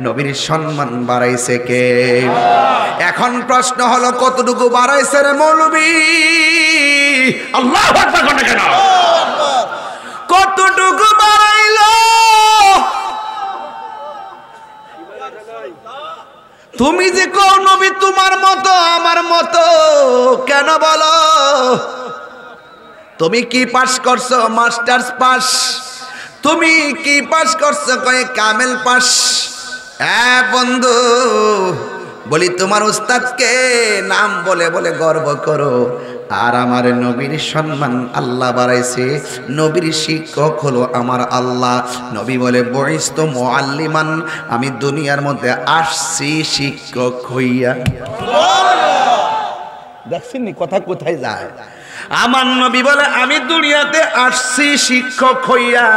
নবীর সম্মান বাড়াইছে কে? এখন প্রশ্ন হলো কতটুকু বাড়াইছে রে মৌলবী? আল্লাহু আকবার কোন কেন? কতটুকু বাড়াইলো? তুমি যে কও নবী তোমার মতো আমার মতো, কেন বলো? তুমি কি পাস করছো? Masters pass. তুমি কি পাস করছো? কয়ে কামেল পাস। বন্ধু বলি তোমার উস্তাদকে নাম বলে বলে গর্ব করো, আর আমার নবীর সম্মান আল্লাহ বাড়াইছে। নবীর শিক্ষক হলো আমার আল্লাহ। নবী বলে বইস্ত মুআল্লিমান, আমি দুনিয়ার মধ্যে আসছি শিক্ষক হইয়া। দেখছেন নি কথা কোথায় যায়? আমার নবী বলে আমি দুনিয়াতে আসছি শিক্ষক হইয়া।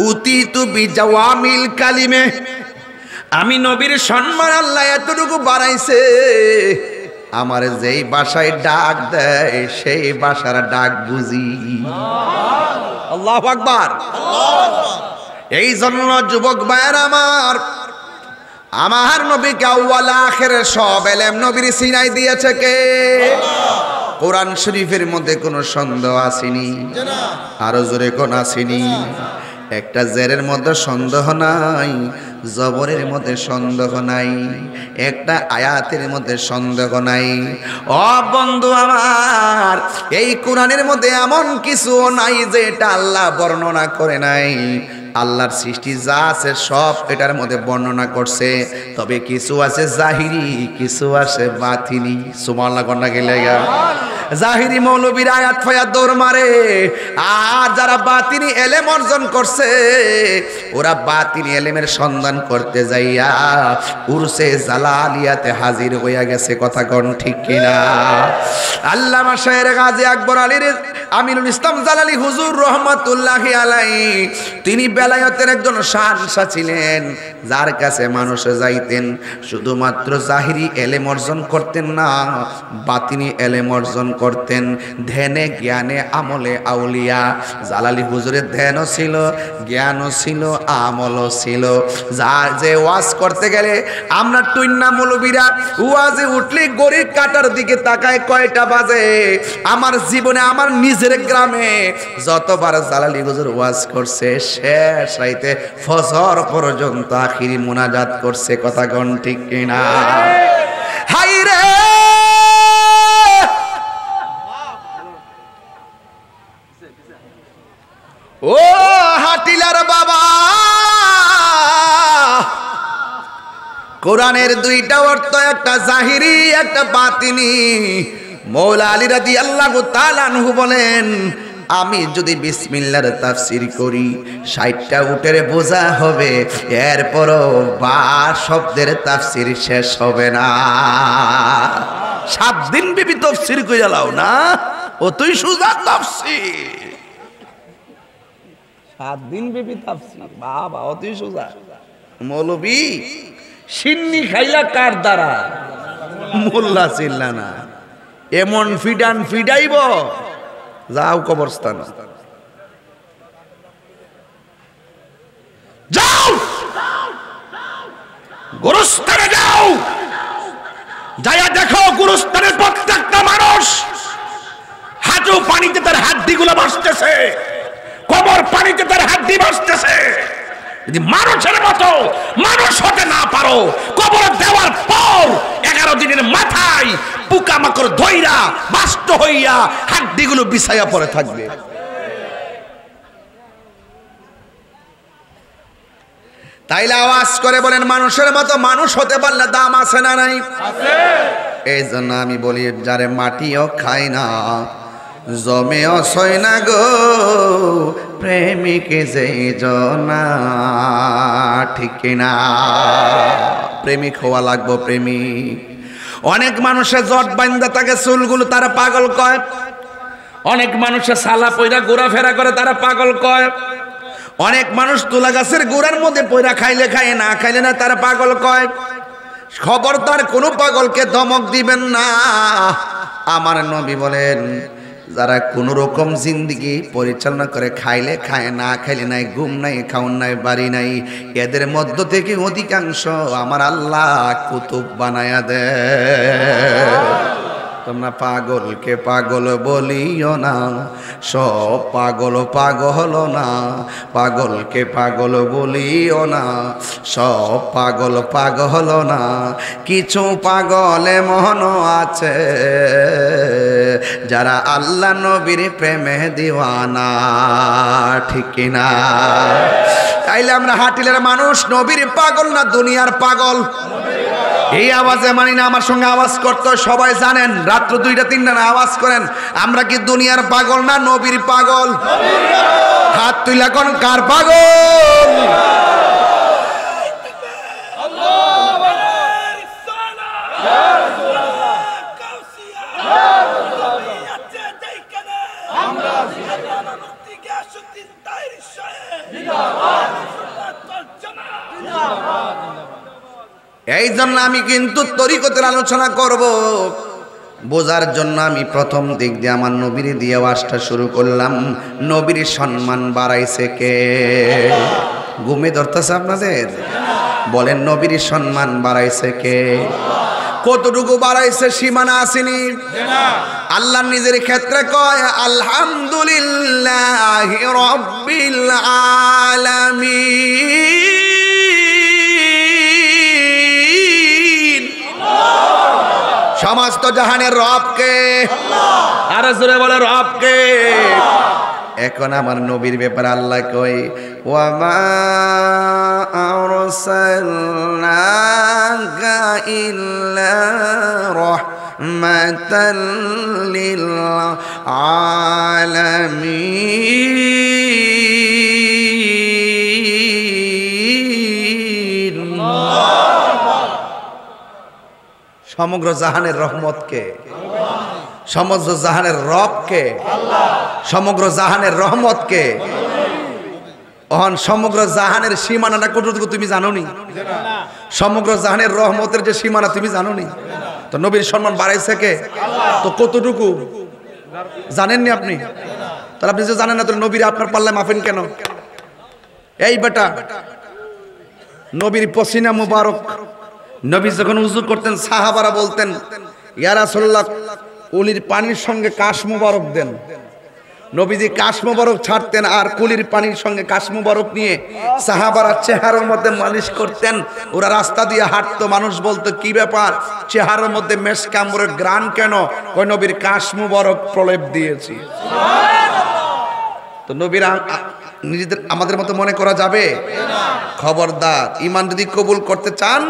উতিতু বিজাওয়ামিল কালিমে, আমি নবীর সম্মান আল্লাহ এতটুকু বাড়াইছে, আমার যেই ভাষায় ডাক দেয় সেই ভাষার ডাক বুঝি। আল্লাহু আকবার। এই জন্য যুবক ভাইয়ের আমার নবীকে আউয়াল আখির সব ইলম নবীর সিনাই দিয়েছে কে? কোরআন শরীফের মধ্যে কোনো সন্দেহ আসেনি? আরো জোরে কোন আসেনি? একটা জেরের মধ্যে সন্দেহ নাই, জবরের মধ্যে সন্দেহ নাই, একটা আয়াতের মধ্যে সন্দেহ নাই। ও বন্ধু আমার, এই কোরআনের মধ্যে এমন কিছু নাই যে এটা আল্লাহ বর্ণনা করে নাই। আল্লাহর সৃষ্টি যা আছে সব এটার মধ্যে বর্ণনা করছে, তবে কিছু আছে জাহিরি, কিছু আছে বাতিনি। সুবহানাল্লাহ কন্যা গেলে জাহিরি মৌলবীর আয়াত ফায়াত দৌড় মারে, আর যারা বাতিনি এলেম অর্জন করছে ওরা বাতিনি এলেমের সন্ধান করতে যাইয়া উরসে জালালিয়াতে হাজির হইয়া গেছে। কথা কোন ঠিক কিনা? আল্লামা শায়ের গাজী আকবর আলীর আমিনুল ইসলাম জালালি হুজুর রহমাতুল্লাহি আলাইহি, তিনি বেলায়েতের একজন শানশা ছিলেন, যার কাছে মানুষ যাইতেন শুধুমাত্র জাহিরি এলেম অর্জন করতেন না, বাতিনি এলেম অর্জন করতেন। ধ্যানে জ্ঞানে আমলে আউলিয়া। জালালি হুজুরের ধ্যানও ছিল, জ্ঞানও ছিল, আমলও ছিল। যার যে ওয়াজ করতে গেলে আমরা টুইন্না মৌলবীরা ওয়াজে উঠলে গড়ির কাটার দিকে তাকায় কয়টা বাজে। আমার জীবনে আমার নিজের গ্রামে যতবার জালালি হুজুর ওয়াজ করছে শেষ রাইতে ফজর পর্যন্ত আখিরি মুনাজাত করছে। কথা কোন ঠিক কিনা? হাই রে ও হাটিলার বাবা, কোরআনের দুইটা অর্থ, একটা জাহিরি একটা বাতিনি। মৌলা আলী রাদিয়াল্লাহু তাআলা আনহু বলেন, আমি যদি বিসমিল্লাহর তাফসীর করি ৬০টা উটের বোঝা হবে, এরপরও বা শব্দের তাফসীর শেষ হবে না। ৭ দিন বিবি তাফসীর কইরা লাও না, অতই সুজা তাফসীর। ৭ দিন বিবি তাফসীর, বাবা অতই সুজা। মৌলবী সিন্নি খাইলা কার দ্বারা? মোল্লা চিল্লা না, এমন ফিডান ফিডাইব যাও কবরস্থান, যাও গোরস্থানে যাও, যাইয়া দেখো গোরস্থানের প্রত্যেকটা মানুষ হাঁটু পানিতে তার হাড্ডিগুলো ভাসতেছে, কবর পানিতে তার হাড্ডি ভাসতেছে। যদি মানুষের মতো মানুষ হতে না পারো, কবর দেওয়ার পর 11 দিনের মাথায় পোকামাকড় ধইরা বাষ্ট হইয়া হাড্ডিগুলো বিছাইয়া পড়ে থাকবে। তাইলে আওয়াজ করে বলেন, মানুষের মতো মানুষ হতে পারলে দাম আছে না নাই? আছে। এই জন্য আমি বলি, যারে মাটিও খায় না জমেও সয় না গো, প্রেমিকে যে জনা। ঠিক কিনা? প্রেমিক হওয়া লাগবো, প্রেমিক। অনেক মানুষের জট বান্ধা থাকে চুলগুলো, তারা পাগল কয়। অনেক মানুষের সালা পয়রা ঘোরাফেরা করে, তারা পাগল কয়। অনেক মানুষ তুলা গাছের গোড়ার মধ্যে পয়রা খাইলে খায়, না খাইলে না, তারা পাগল কয়। খবরদার কোনো পাগলকে ধমক দিবেন না। আমার নবী বলেন, যারা কোন রকম জিন্দেগি পরিচালনা করে, খাইলে খায়, না খাইলে নাই, ঘুম নাই, খাওন নাই, বাড়ি নাই, এদের মধ্য থেকে অধিকাংশ আমার আল্লাহ কুতুব বানায়া দেয়। তোমরা পাগলকে পাগল বলিও না, সব পাগল পাগল না। পাগলকে পাগল বলিও না, সব পাগল পাগল না। কিছু পাগল এমনও আছে যারা আল্লাহ নবীর প্রেমে দিওয়ানা, ঠিক কিনা? তাইলে আমরা হাটিলের মানুষ নবীর পাগল না দুনিয়ার পাগল? এই আওয়াজে মানি না, আমার সঙ্গে আওয়াজ করতে সবাই জানেন, রাত্র 2টা-3টা না আওয়াজ করেন। আমরা কি দুনিয়ার পাগল না নবীর পাগল? হাত তুইলা কোন কার পাগল? এই জন্য আমি কিন্তু তরিকতের আলোচনা করব বোঝার জন্য আমি প্রথম দিক দিয়ে আমার নবীর দিয়ে আওয়াজটা শুরু করলাম। নবীর সম্মান বাড়াইছে কে? ঘুমে ধরতেছে আপনাদের? বলেন নবীর সম্মান বাড়াইছে কে? কতটুকু বাড়াইছে সীমানা আসেনি? আল্লাহ নিজের ক্ষেত্রে কয় আলহামদুলিল্লাহি রাব্বিল আলামিন। সমস্ত জাহানের রবকে, আর জোরে বলে রবকে। এখন আমার নবীর ব্যাপারে আল্লাহ কই ওয়ামা আরসালনাকা ইল্লা রাহমাতাল লিল আলামিন। সমগ্র জাহানের রহমতকে, সমগ্র জাহানের রবকে, সমগ্র জাহানের রহমতকে। অহন সমগ্র জাহানের সীমানাটা কতটুকু তুমি জানো নি? সমগ্র জাহানের রহমতের যে সীমানা তুমি জানো নি? তো নবীর সম্মান বাড়াইছে কে? তো কতটুকু জানেননি আপনি? তাহলে আপনি যে জানেন না তো নবীর আপনার পাল্লায় মাফেন কেন? এই বেটা, নবীর পসিনা মুবারক, নবী যখন উযু করতেন সাহাবারা বলতেন ইয়া রাসূলুল্লাহ কুলির পানির সঙ্গে কাশ মুবারক দেন। নবীজি কাশ মুবারক ছাড়তেন আর কুলির পানির সঙ্গে কাশ মুবারক নিয়ে সাহাবারা চেহারার মধ্যে মালিশ করতেন। ওরা রাস্তা দিয়ে হাঁটতো, মানুষ বলতো কি ব্যাপার, চেহারার মধ্যে মেশক আম্বরের গ্রান কেন? কই নবীর কাশ মুবারক প্রলেপ দিয়েছি। তো নবীর নিজেদের আমাদের মতো মনে করা যাবে? খবরদার, ঈমান যদি কবুল করতে চান,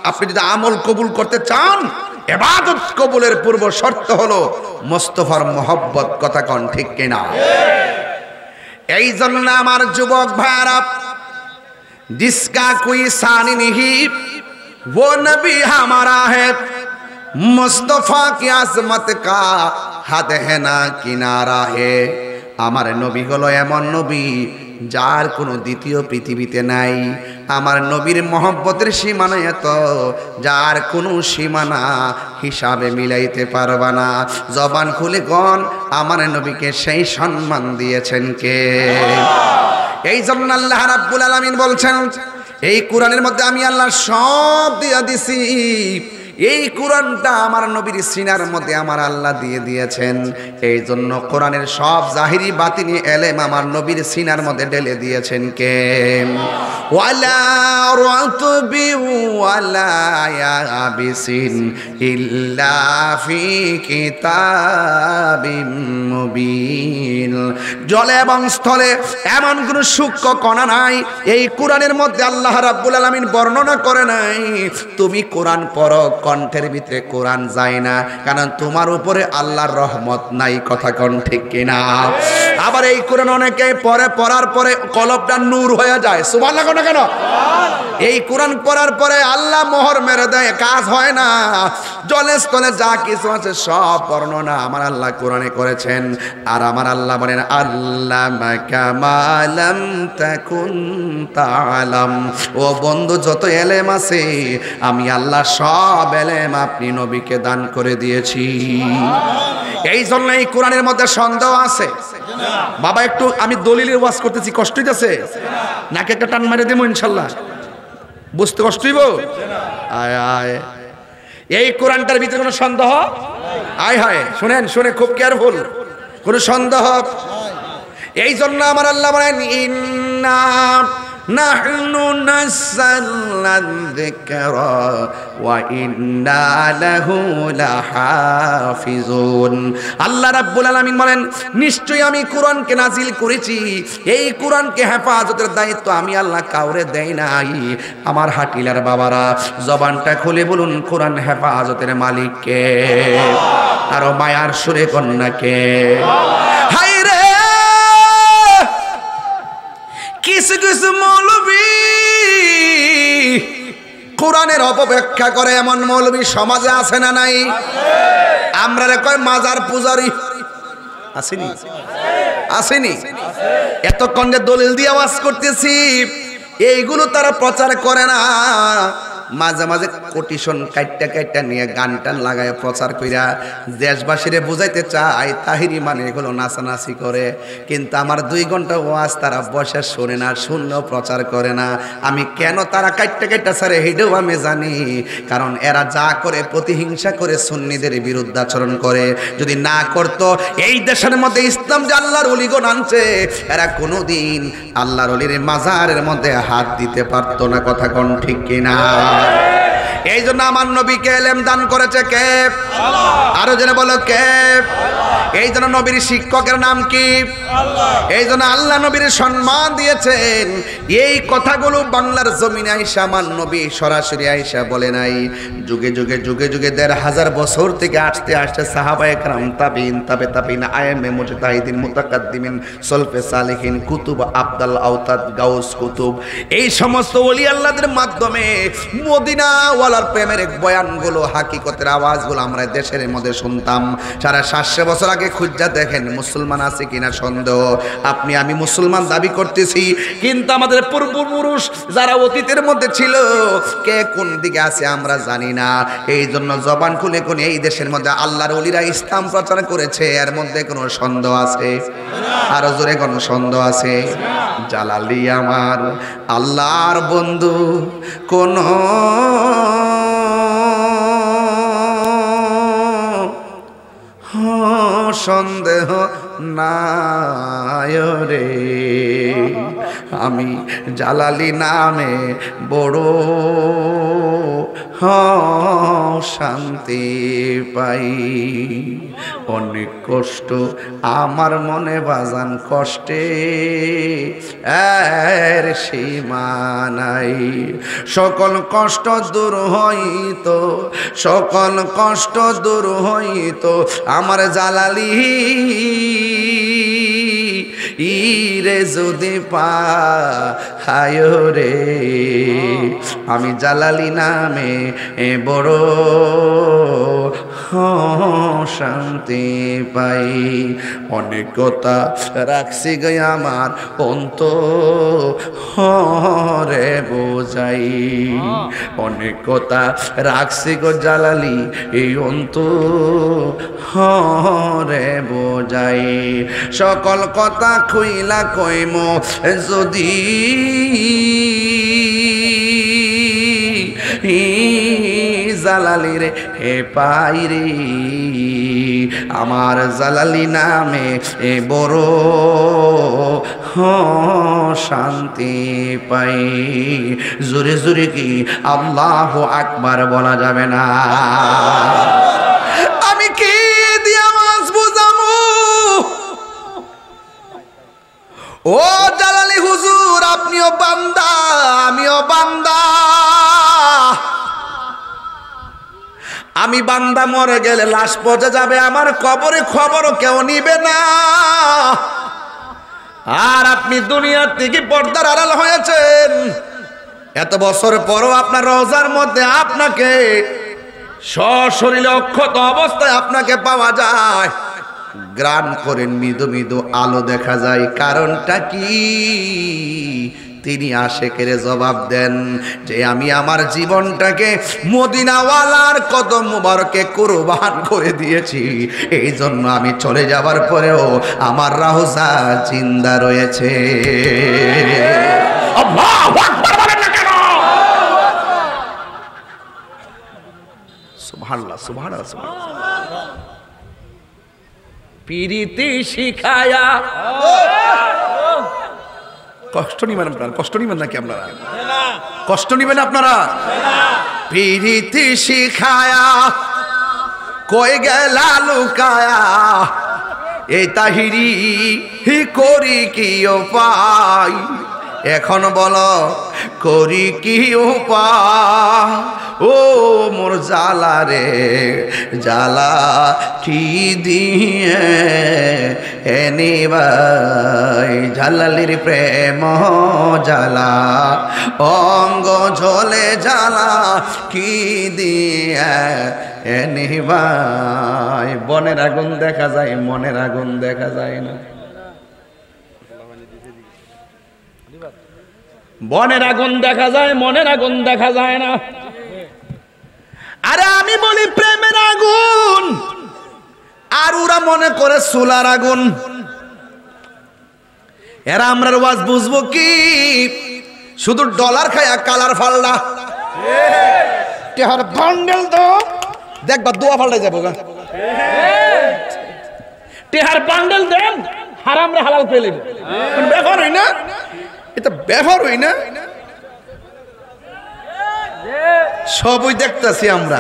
আপনি যদি আমল কবুল করতে চান, ইবাদত কবুলের পূর্ব শর্ত হলো মুস্তাফার মোহব্বত। কথা কোন ঠিক কিনা? এই জন্য আমার যুবক ভাইরা, जिसका कोई सानी नहीं वो नबी हमारा है, मुस्तफा की आजमत का हद है ना किनारा है। আমার নবী হলো এমন নবী যার কোনো দ্বিতীয় পৃথিবীতে নাই। আমার নবীর মহব্বতের সীমানা এত যার কোনো সীমানা হিসাবে মিলাইতে পারবা না। জবান খুলে গন আমার নবীকে সেই সম্মান দিয়েছেন কে? এই জন্য আল্লাহ রাব্বুল আলামিন বলছেন এই কোরআনের মধ্যে আমি আল্লাহ সব দিয়ে দিছি। এই কোরআনটা আমার নবীর সিনার মধ্যে আমার আল্লাহ দিয়ে দিয়েছেন। এই জন্য কোরআনের সব জাহিরি বাতিনি এলেম আমার নবীর সিনার মধ্যে ঢেলে দিয়েছেন কে? ওয়ালা রাতবি ওয়ালা ইয়াবিসিন ইল্লা ফি কিতাবিম মুবিন। জলে এবং স্থলে এমন কোন সূক্ষ্ম কণা নাই এই কোরআনের মধ্যে আল্লাহ রাব্বুল আলামিন বর্ণনা করে নাই। তুমি কোরআন পড়ো, কণ্ঠের ভিতরে কোরআন যায় না, কারণ তোমার উপরে আল্লাহর রহমত নাই। কথা কোন ঠিক কিনা? আবার এই কোরআন অনেকে পড়ে, পড়ার পরে কলবটা নূর হয়ে যায়। সুবহানাল্লাহ না কেন? এই কোরআন পড়ার পরে আল্লাহ মোহর মেরে দেয়, কাজ হয় না। জলে স্থলে যা কিছু আছে সব বর্ণনা আমার আল্লাহ কোরআনে করেছেন। আর আমার আল্লাহ বলেন আল্লামাকা মা লাম তাকুন তাআলাম। ও বন্ধু, যত এলেম আছে আমি আল্লাহ সব এলেম আপনি নবীকে দান করে দিয়েছি। এই জন্য এই কোরআনের মধ্যে সন্দেহ আছে। বাবা একটু আমি দলিলের ওয়াজ করতেছি, কষ্ট হইতেছে নাকি? একটা টান মারে দেবো ইনশাল্লাহ, বুঝতে কষ্ট হইব? আয় আয়, এই কোরআনটার ভিতরে কোনো সন্দেহ আয় হায়, শুনেন শুনে খুব কেয়ারফুল, কোনো সন্দেহ। এই জন্য আমার আল্লাহ বলেন ইন্না নাহনু নাযালনা যিকরা ওয়া ইন্না লাহু লাহাফিজুন। আল্লাহ রাব্বুল আলামিন বলেন নিশ্চয়ই আমি কোরআনকে নাজিল করেছি, এই কোরআনকে হেফাজতের দায়িত্ব আমি আল্লাহ কাউরে দেই নাই। আমার হাটিলার বাবারা জবানটা খুলে বলুন কোরআন হেফাজতের মালিক কে? আরো মায়ার সুরে কন্যাকে। হায় রে, কিছু কিছু মৌলবী কোরআনের অপব্যাখ্যা করে, এমন মৌলবী সমাজে আছে না নাই? আমরা রে কয় মাজার পূজারি, আসেনি? আসেনি? এতক্ষণ যে দলিল দিয়ে আওয়াজ করতেছি এইগুলো তারা প্রচার করে না, মাঝে মাঝে কোটিশন কাইটটা কাইটটা নিয়ে গান টান লাগায় প্রচার কইরা দেশবাসীরে বুঝাইতে চায় তাহিরি মানে এগুলো নাচানাচি করে। কিন্তু আমার 2 ঘন্টা ওয়াজ তারা বসে শোনে না, শুনলেও প্রচার করে না। আমি কেন তারা কাইটটা কাইটটা ছাড়ে হেডেও আমি জানি, কারণ এরা যা করে প্রতিহিংসা করে সুন্নিদের বিরুদ্ধাচরণ করে। যদি না করতো এই দেশের মধ্যে ইসলাম যে আল্লাহর ওলিগণ আনছে, এরা কোনোদিন আল্লাহর ওলির মাজারের মধ্যে হাত দিতে পারতো না। কথা কোন ঠিক কিনা? এই জন্য আমার নবীকে এলেম দান করেছে কে? আরো জেনে বলো কে? এই জন্য নবীর শিক্ষকের নাম কি? এই জন্য আল্লাহ নবীর সম্মান দিয়েছেন। এই কথাগুলো বাংলার জমিনে আইসা আমার নবী সরাসরি আইসা বলে নাই। যুগে যুগে যুগে যুগে 1500 বছর থেকে আসতে আসতে সাহাবায়ে কেরাম, তাবিন, তাবে তাবিন, আইএমএ, মুজতাহিদিন, মুতাকাদ্দিমিন, সলফে সালেহিন, কুতুব, আবদাল আওতাদ, গাউস কুতুব, এই সমস্ত ওলি আল্লাহদের মাধ্যমে মদিনা ওয়ালার প্রেমের বয়ানগুলো, হাকিকতের আওয়াজগুলো আমরা দেশের মধ্যে শুনতাম। 750 বছর আগে খুঁজা দেখেন মুসলমান আছে কিনা সন্দেহ। আপনি আমি মুসলমান দাবি করতেছি, কিন্তু আমাদের পূর্বপুরুষ যারা অতীতের মধ্যে ছিল কে কোন দিকে আছে আমরা জানি না। এই জন্য জবান খুলে কোন এই দেশের মধ্যে আল্লাহর ওলিরা ইসলাম প্রচার করেছে, এর মধ্যে কোনো সন্দেহ আছে? আরো জোরে কোনো সন্দেহ আছে? জালালি আমার আল্লাহর বন্ধু কোন সন্দেহ নাই রে, আমি জালালি নামে বড় শান্তি পাই। অনেক কষ্ট আমার মনে বাজান, কষ্টে এর সীমা নাই। সকল কষ্ট দূর হইত, সকল কষ্ট দূর হইত আমার জালালি ইরে যদি পায় রে। আমি জালালি নামে বড় শান্তি পাই। অনেক কথা রাখছি গে আমার অন্তরে বোঝাই, অনেক কথা রাখছি গো জালালি এই অন্তরে বোঝাই। সকল কথা খুইলা কইম যদি জালালি রে হে পাই রে, আমার জালালি নামে বড় শান্তি পাই। জোরে জোরে কি আল্লাহু আকবার বলা যাবে না? আমি কি দিয়া মাছ বুঝামু? ও জালালি হুজুর, আপনিও বান্দা আমিও বান্দা। আমি বান্দা মরে গেলে লাশ পচে যাবে, আমার কবরে খবরও কেউ নিবে না। আর আপনি দুনিয়ার থেকে পর্দার আড়াল হয়েছেন, এত বছর পরও আপনার রওজার মধ্যে আপনাকে সশরীরে অক্ষত অবস্থায় আপনাকে পাওয়া যায়, গ্রান করে মৃদু মৃদু আলো দেখা যায়। কারণটা কি? তিনি আশেকের জবাব দেন যে আমি আমার জীবনটাকে মদিনাওয়ালার কদম মুবারকে কুরবান করে দিয়েছি, এই জন্য আমি চলে যাবার পরেও আমার রওজা জিন্দা রয়েছে। আল্লাহু আকবার বলেন না কেন? সুবহানাল্লাহ সুবহানাল্লাহ সুবহানাল্লাহ। প্রীতি শিখায়া কষ্ট নিবেন আপনারা, কষ্ট নিবেন নাকি আপনারা? কষ্ট নিবেন আপনারা? প্রীতি শিখায়া কই গেলা লুকায়া, এই তাহিরি হি করি কি উপায়, এখন বলো করি কি উপায়? ও মোর জালা রে জালা কি দিয়ে এনিবাই, জালালির প্রেম জালা অঙ্গ ঝলে জালা কি দিয়ে এনিবাই। বনের আগুন দেখা যায়, মনের আগুন দেখা যায় না। বনের আগুন দেখা যায়, মনের আগুন দেখা যায় না। আরে আমি বলি প্রেমের আগুন, আর ওরা মনে করে চুলার আগুন। এরা আমরা ওয়াজ বুঝবো কি? শুধু ডলার খায়া কালার ফালনা টেহার বান্ডেল তো দেখবা দোয়া ফাল্টাই যাবো গা। টেহার বান্ডেল দেন হারাম রে হালাল পেলে ব্যবহার হই না, এটা ব্যবহার হই না। সবই দেখতেছি আমরা।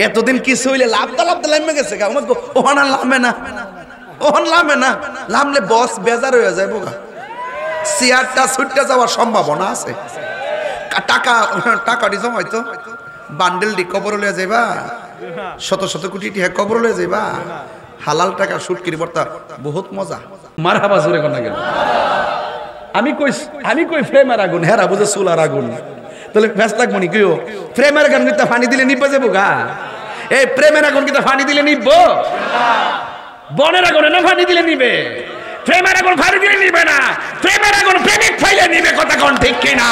এতদিন কিছু হইলে লাভটা লামে গেছে, ওখানে লামে না, ওখানে লামে না, লামলে বস বেজার হয়ে যায় বোকা। চেয়ারটা ছুটতে যাওয়ার সম্ভাবনা আছে। টাকা টাকাটি জমাইতো বান্ডেল দি কবর লয়ে যাইবা, শত শত কোটি টাকা কবর লয়ে যাইবা। হালাল টাকা সুটকির বর্তা বহুত মজা। মারহাবা জোরে কোন গেল। আমি কই প্রেমের আগুন, হেরা বুঝে চুলার আগুন। তাহলে ফেস লাগবো নি কেউ? প্রেমের আগুন কিন্তু ফানি দিলে নিবে যাবো গা। এই প্রেমের আগুন কিন্তু ফানি দিলে নিব? বনের আগুন না ফানি দিলে নিবে? প্রেমের আগুন ফানি দিলে নিবে না, প্রেমের আগুন প্রেমিক ফাইলে নিবে। কথা কোন ঠিক কিনা?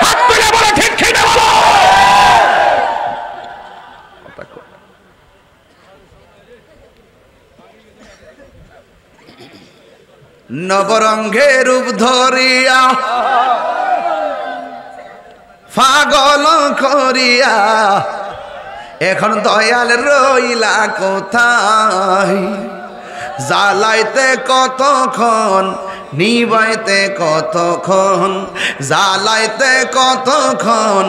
হাত তুলে বলো ঠিক কিনা বলো। নবরঙ্গে রূপ ধরিয়া পাগল করিয়া এখন দয়াল রইলা কোথায়? জ্বালাইতে কতক্ষণ, নিবাইতে কতক্ষণ, জ্বালাইতে কতক্ষণ,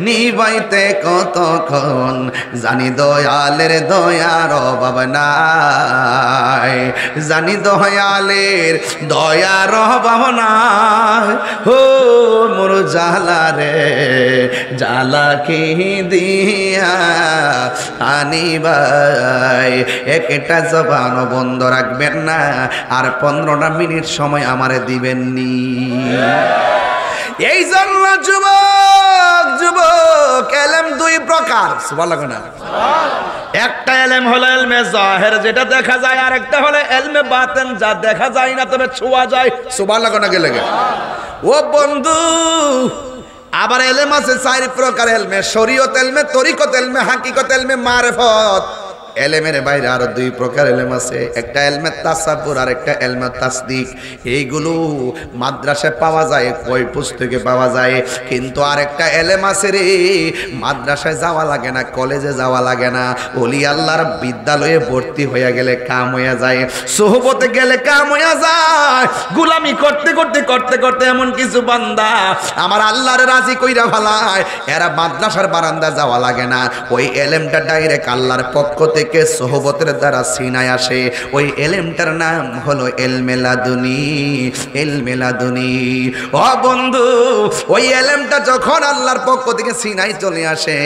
নিবাইতে কতক্ষণ। জানি দয়ালের দয়ার অভাব নাই, জানি দয়ালের দয়ার অভাব নাই। ও মোর জালা রে জালা কি দিয়া আনিবাই। একটা জবান বন্ধ রাখবেন না, আর 15টা মিনিট সময় আমারে দিবেননি। এই জন্য যুবক যুবক এলেম দুই প্রকার। সুবহানাল্লাহ না? একটা এলেম হলো এলমে জাহের, যেটা দেখা যায়, আর একটা হলো এলমে বাতেন, যা দেখা যায় না তবে ছোঁয়া যায়। সুবহানাল্লাহ না গেলে ও বন্ধু, আবার এলেম আছে 4 প্রকার এলমে: শরীয়ত এলমে, তরিকত এলমে, হাকিকত এলমে, মারিফত। এলেমের বাইরে আরো 2 প্রকার এলেম আছে। একটা এলমে তাসাব্বুর আর একটা এলমে তাসদিক। এইগুলো মাদ্রাসায় পাওয়া যায়, কই পুস্তকে পাওয়া যায়। কিন্তু আরেকটা এলেম আছে রে, মাদ্রাসায় যাওয়া লাগে না, কলেজে যাওয়া লাগে না, ওলি আল্লাহর বিদ্যালয়ে ভর্তি হয়ে গেলে কাম হয়ে যায়, সোহবতে গেলে কাম হয়ে যায়। গোলামি করতে করতে করতে করতে এমন কিছু বান্দা আমার আল্লাহর রাজি কইরা ফেলায়, এরা মাদ্রাসার বারান্দা যাওয়া লাগে না। ওই এলেমটা ডাইরেক্ট আল্লাহর পক্ষ থেকে সোহবতের দ্বারা সিনায় আসে। ওই এলেমটার নাম হলো এলমে লাদুনী। এলমে লাদুনী। ও বন্ধু, ওই এলেমটা যখন আল্লাহর পক্ষ থেকে সিনায় চলে আসে,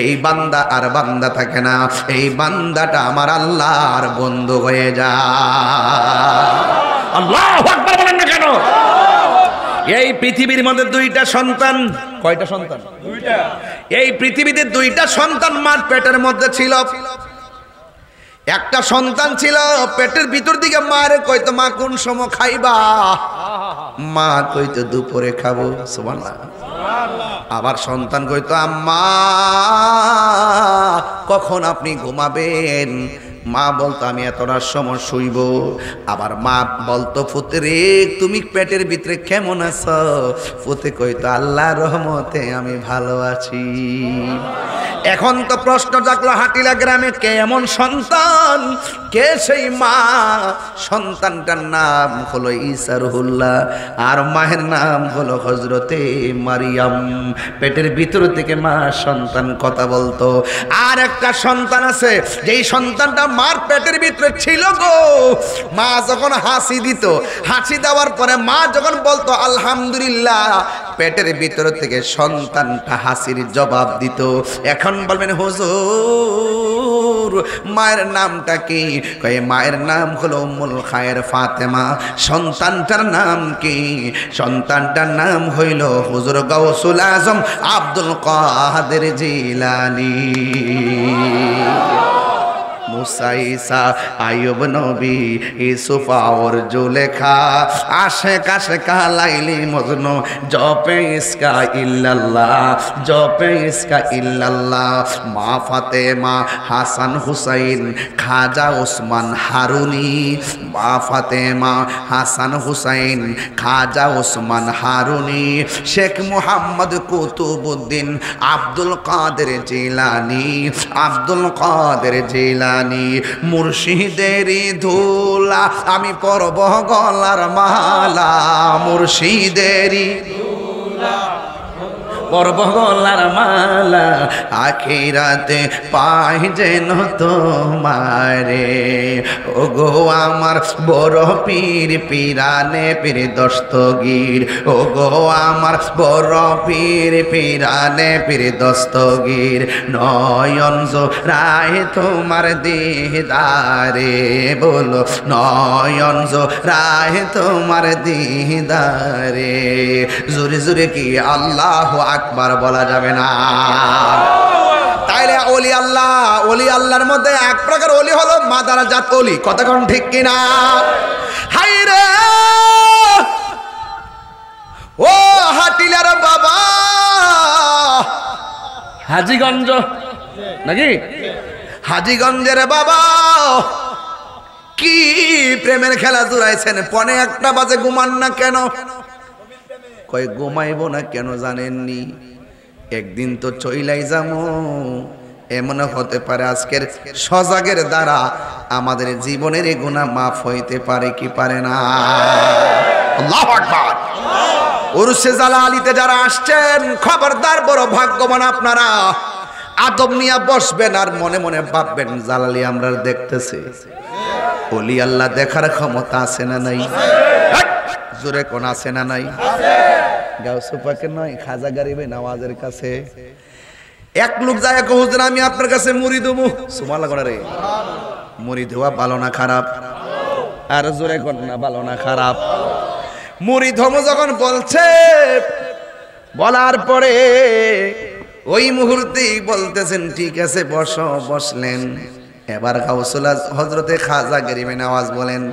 এই বান্দা আর বান্দা থাকে না, এই বান্দাটা আমার আল্লাহর বন্ধু হয়ে যায়। আল্লাহু আকবার বলেন না কেন? এই পৃথিবীর মধ্যে দুইটা সন্তান, কয়টা সন্তান? দুইটা। এই পৃথিবীতে দুইটা সন্তান মার পেটের মধ্যে ছিল। একটা সন্তান ছিল পেটের ভিতর দিকে মারে কইতো মা কোন সময় খাইবা, মা কইতো দুপুরে খাবো, সুবহানাল্লাহ। আবার সন্তান কইতো আম্মা কখন আপনি ঘুমাবেন, মা বলতো আমি এতটার সময় শুইব। আবার মা বলতো ফুতে রে তুমি পেটের ভিতরে কেমন আছো, ফুতে কইতো আল্লাহর রহমতে আমি ভালো আছি। এখন তো প্রশ্ন জাগলো হাটিলা গ্রামে কে এমন সন্তান, কে সেই মা? সন্তানটার নাম হলো ঈসা রুহুল্লাহ আর মায়ের নাম হলো হযরতে মারিয়াম। পেটের ভিতর থেকে মা সন্তান কথা বলতো। আর একটা সন্তান আছে যেই সন্তানটা মার পেটের ভিতরে ছিল গো, মা যখন হাসি দিত, হাসি দেওয়ার পরে মা যখন বলতো আলহামদুলিল্লাহ, পেটের ভিতর থেকে সন্তানটা হাসির জবাব দিত। এখন বলবেন হুজুর মায়ের নামটা কি? কয়ে মায়ের নাম হলো উম্মুল খায়ের ফাতেমা। সন্তানটার নাম কি? সন্তানটার নাম হইল হুজুর গাউসুল আজম আব্দুল কাদের জিলানী। মুসা ঈসা আইয়ুব নবী ইউসুফ আর জুলেখা আশেক আশেকা লাইলি মজনু জপে ইসকা ইল্লাল্লাহ, জপে ইসকা ইল্লাল্লাহ। মা ফাতেমা হাসান হুসাইন খাজা ওসমান হারুনি, মা ফাতেমা হাসান হুসাইন খাজা ওসমান হারুনি, শেখ মুহাম্মদ কুতুবউদ্দিন আব্দুল কাদের জিলানী, আব্দুল কাদের জিলানী। মুর্শিদেরই ধুলা আমি পরব গলার মালা, মুর্শিদেরই ধুলা পরব গলার মালা, আখিরাতে পাই যেন তোমারে। ও গো আমার বড় পীর পিরানে পীর দস্তগীর, ও গো আমার বড় পীর পিরানে পীর দস্তগীর। নয়ন জোড়ায় তোমার দিদারে, বলো নয়ন জোড়ায় তোমার দিদারে। জোরে জোরে কি আল্লাহু আকবার বলা যাবে না? তাইলে ওলি আল্লাহ, ওলি আল্লাহর মধ্যে এক প্রকার ওলি হলো মাদারাজাত ওলি, কথা কোন ঠিক কিনা? হাই রে ও হাটিলার বাবা হাজীগঞ্জ নাকি, হাজীগঞ্জের বাবা কি প্রেমের খেলা জুড়াইছেন। পনে একটা বাজে ঘুমান না কেন? কয় ঘুমাইব না কেন জানেননি? একদিন তো চইলাই যামু, এমন হতে পারে আজকের সজাগের দ্বারা আমাদের জীবনের এই গুনাহ মাফ হইতে পারে কি পারে না? আল্লাহু আকবার। উরসে জালালিতে যারা আসছেন খবরদার, বড় ভাগ্যবান আপনারা। আদব নিয়ে বসবেন আর মনে মনে ভাববেন জালালি আমরা দেখতেছি। ওলি আল্লাহ দেখার ক্ষমতা আছে না নাই? জোরে কোন আছে না নাই? গাউসে পাকের নয়, খাজা গরিবে নওয়াজের কাছে এক লোক যায় কো হুজুর আমি আপনার কাছে মুরিদ হবো। সুবহানাল্লাহ করে রে, মুরিদ হওয়া ভালো না খারাপ? আর জোরে কোন না ভালো না খারাপ? মুরিদ হবো যখন বলছে, বলার পরে ওই মুহূর্তেই বলতেছেন ঠিক আছে বসো। বসলেন। এবার গাউসুল হযরতে খাজা গরিবে নওয়াজ বলেন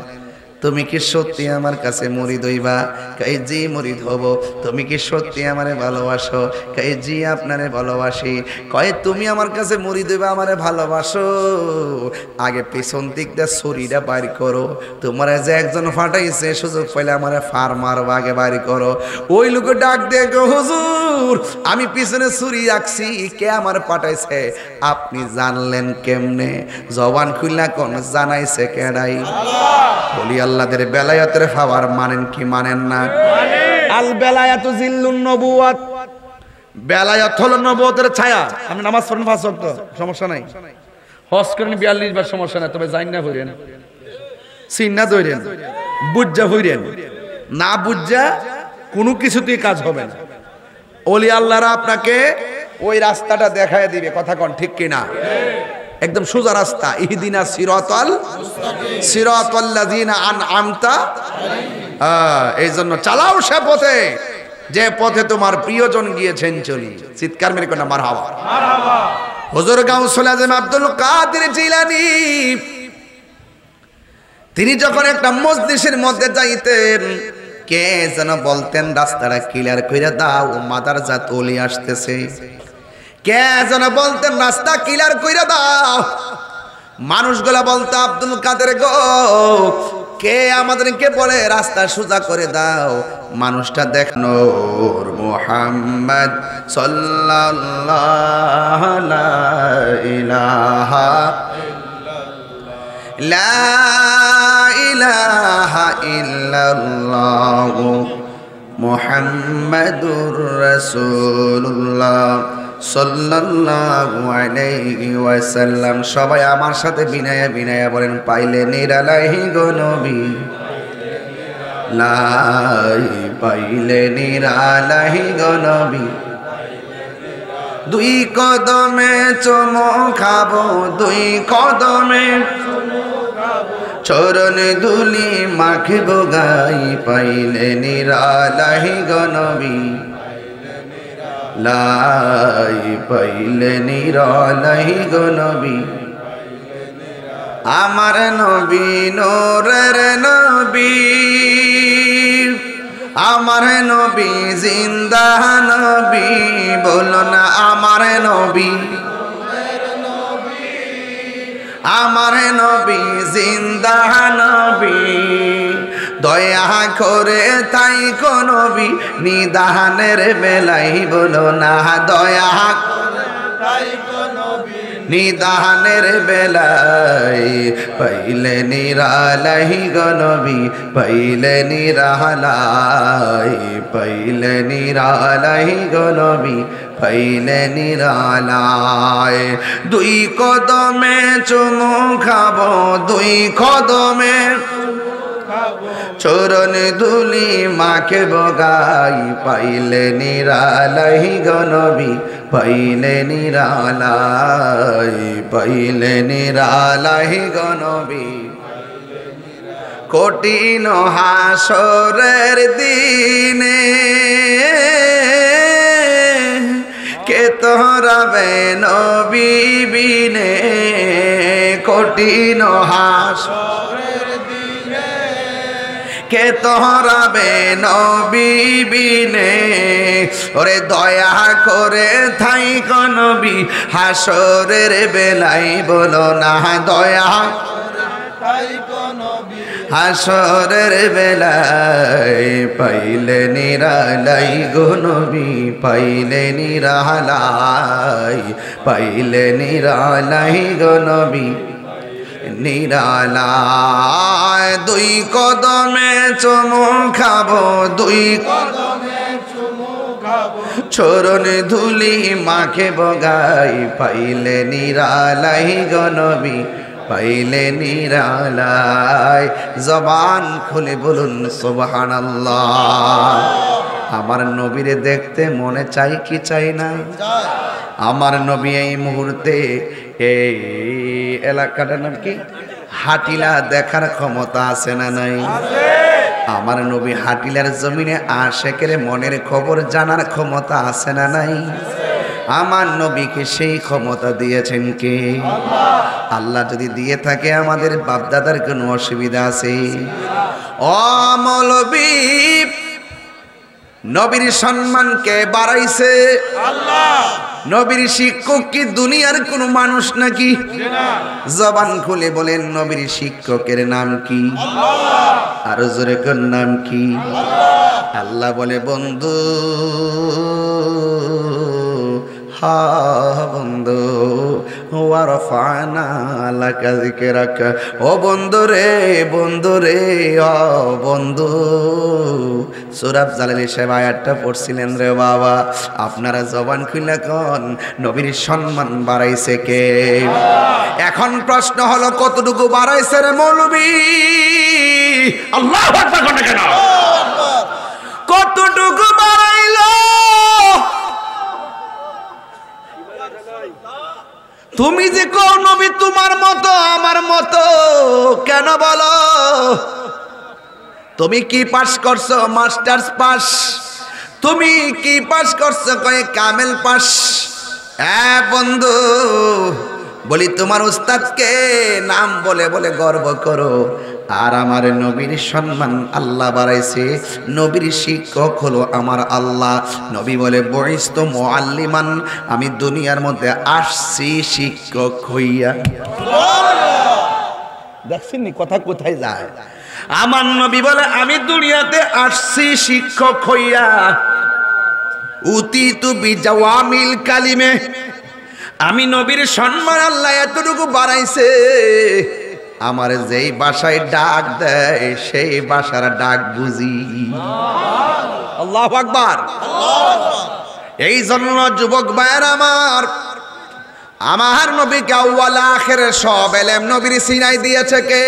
তুমি কি সত্যি আমার কাছে মুরিদ হইবা? কই জি মুরিদ হব। তুমি কি সত্যি আমারে ভালোবাসো? কই জি আপনারে ভালোবাসি। কয় তুমি আমার কাছে মুরিদ হইবা, আমারে ভালোবাসো? আগে পিছন দিক দিয়ে ছুরিটা বাইর করো। তোমারে যে একজন ফাটাইছে সুযোগ পাইলে আমারে ফার মারবা, আগে বাইর করো। ওই লোক ডাক দিয়ে কয় হুজুর আমি পিছনে ছুরি রাখছি, কে আমার পাঠাইছে? আপনি জানলেন কেমনে? জবান খুলনা কোন জানাইছে কেডাই? বলি আল্লাহদের বেলায়াতের পাওয়ার মানেন কি মানেন না? আল বেলায়াতু জিল্লুন নবুওয়াত, বেলায়াত হলো নবুয়তের ছায়া। আপনি নামাজ পড়েন 5 ওয়াক্ত, সমস্যা নাই। হজ করেন 42 বার, সমস্যা নাই। তবে যাইন না হইরেন, সিন্না দইরেন, বুজ্জা হইরেন না, বুজ্জা কোনো কিছুতেই কাজ হবে না। ওলি আল্লাহরা আপনাকে ওই রাস্তাটা দেখায় দিবে, কথা কোন ঠিক কিনা? একদম সোজা রাস্তা। ইহদিনা সিরাতাল মুস্তাকিম, সিরাতাল্লাযিনা আনআমতা এই জন্য চালাও সে পথে যে পথে তোমার প্রিয়জন গিয়েছেন চলি। চিৎকার মেরে কোনা মারহাবা। হুজুর গাউসুল আজম আব্দুল কাদের জিলানী তিনি যখন একটা মজলিসের মধ্যে যাইতেন, কে যেন বলতেন রাস্তাটা ক্লিয়ার কইরা দাও, মাদারজাত ওলি আসতেছে। কে যেন বলতেন রাস্তা ক্লিয়ার কইরা দাও। মানুষগুলা বলতো আব্দুল কাদের গো, কে আমাদেরকে বলে রাস্তা সোজা করে দাও। মানুষটা দেখানো মুহাম্মদ সাল্লাল্লাহু ইলাহা লা ইলাহা ইল্লাল্লাহ মুহাম্মাদুর রাসূলুল্লাহ সাল্লাল্লাহু আলাইহি ওয়াসাল্লাম। সবাই আমার সাথে বিনায়া বিনায়া বলেন, পাইলে নিরালাহি গো নবী, লাই পাইলে নিরালাহি গো নবী। দুই কদমে চুমু খাবো, দুই কদমে চরণ ধুলি মাখবো গাই, পাইলে নিরালাহি গো নবী, লাই পাইলে নিরালাহি গো নবী। আমার নবী নূরের নবী, আমার নবী জিন্দা নবী, বলো না আমার নবী, আমার নবী জিন্দা নবী। দয়া করে তাই কো নবী, নিদানের বেলাই বলো না, দয়া করে তাই কো নবী, নিদানের বেলাই। পাইলে নিরালাই গো নবী, পাইলে নিরালাই, পাইলে নিরালাই গো নবী, পাইলে নিরালাই। দুই কদমে চুমু খাবো, দুই কদমে চরণ ধুলি মাকে বগাই, পাইলে নিরালাই গো নবী, পাইলে নিরালাই, পাইলে নিরালাই গো নবী। কঠিন হাসরের দিনে কে তোরাবে নবী বিনে, কঠিন হাসরের দিনে কে তোরাবে নবী বিনে। ওরে দয়া করে থাই কো নবী, হাসরের বেলাই বলো না, দয়া হাসরের বেলায় পাইলে নিরালাই গো নবী, পাইলে নিরালাই, পাইলে নিরালাই গো নবী, নিরালাই। দুই কদমে চুমু খাবো, দুই কদমে চুমু খাবো, চরণ ধুলি মাখে বগাই, পাইলে নিরালাই গো নবী, পাইলে নিরালাই। জবান খুলে বলুন সুবহানাল্লাহ। আমার নবীরে দেখতে মনে চাই কি চাই না? আমার নবী এই মুহূর্তে এই এলাকাটার নাম কি হাটিলা দেখার ক্ষমতা আছে না নাই? আমার নবী হাটিলার জমিনে আশেকের মনের খবর জানার ক্ষমতা আছে না নাই? আমার নবীকে সেই ক্ষমতা দিয়েছেন কে? আল্লাহ যদি দিয়ে থাকে আমাদের বাপদাদার কোনো অসুবিধা আছে? ও মৌলবী, নবীর সম্মানকে বাড়াইছে আল্লাহ। নবীর শিক্ষক কি দুনিয়ার কোনো মানুষ নাকি? জবান খুলে বলেন নবীর শিক্ষকের নাম কি? আল্লাহ। আর জোরে কোন নাম কি? আল্লাহ। আল্লাহ বলে বন্ধু, হা বন্ধু, ওয়ারফানা লাকা যিকরাকা, ও বন্ধু রে, বন্ধু রে, ও বন্ধু। সূরা জালালের সে আয়াতটা পড়ছিলেন রে বাবা, আপনারা জবান খুলে কোন নবীর সম্মান বাড়াইছে কে? এখন প্রশ্ন হলো কতটুকু বাড়াইছে রে মৌলবী? আল্লাহু আকবার কোন কেন? কতটুকু বাড়াইলো? তুমি যে কও নবী তোমার মতো আমার মতো, কেন বলো? তুমি কি পাস করছো? Masters pass. তুমি কি পাস করছো? কয়ে কামেল পাস। বন্ধু বলি তোমার উস্তাদকে নাম বলে বলে গর্ব করো, আর আমার নবীর সম্মান আল্লাহ বাড়াইছে। নবীর শিক্ষক হলো আমার আল্লাহ। নবী বলে বইস্ত মুআল্লিমান, আমি দুনিয়ার মধ্যে আসছি শিক্ষক হইয়া। দেখছেন নি কথা কোথায় যায়? আমার নবী বলে আমি দুনিয়াতে আসছি শিক্ষক হইয়া। উতিতু বিজাওয়ামিল কালিমে, আমি নবীর সম্মান আল্লাহ এতটুকু বাড়াইছে, আমার যেই ভাষায় ডাক দেয় সেই ভাষার ডাক বুঝি। আল্লাহু আকবার। এই জন্য যুবক ভাইয়ের আমার নবীকে আউয়াল আখিরের সব ইলম নবীর সিনাই দিয়েছে কে?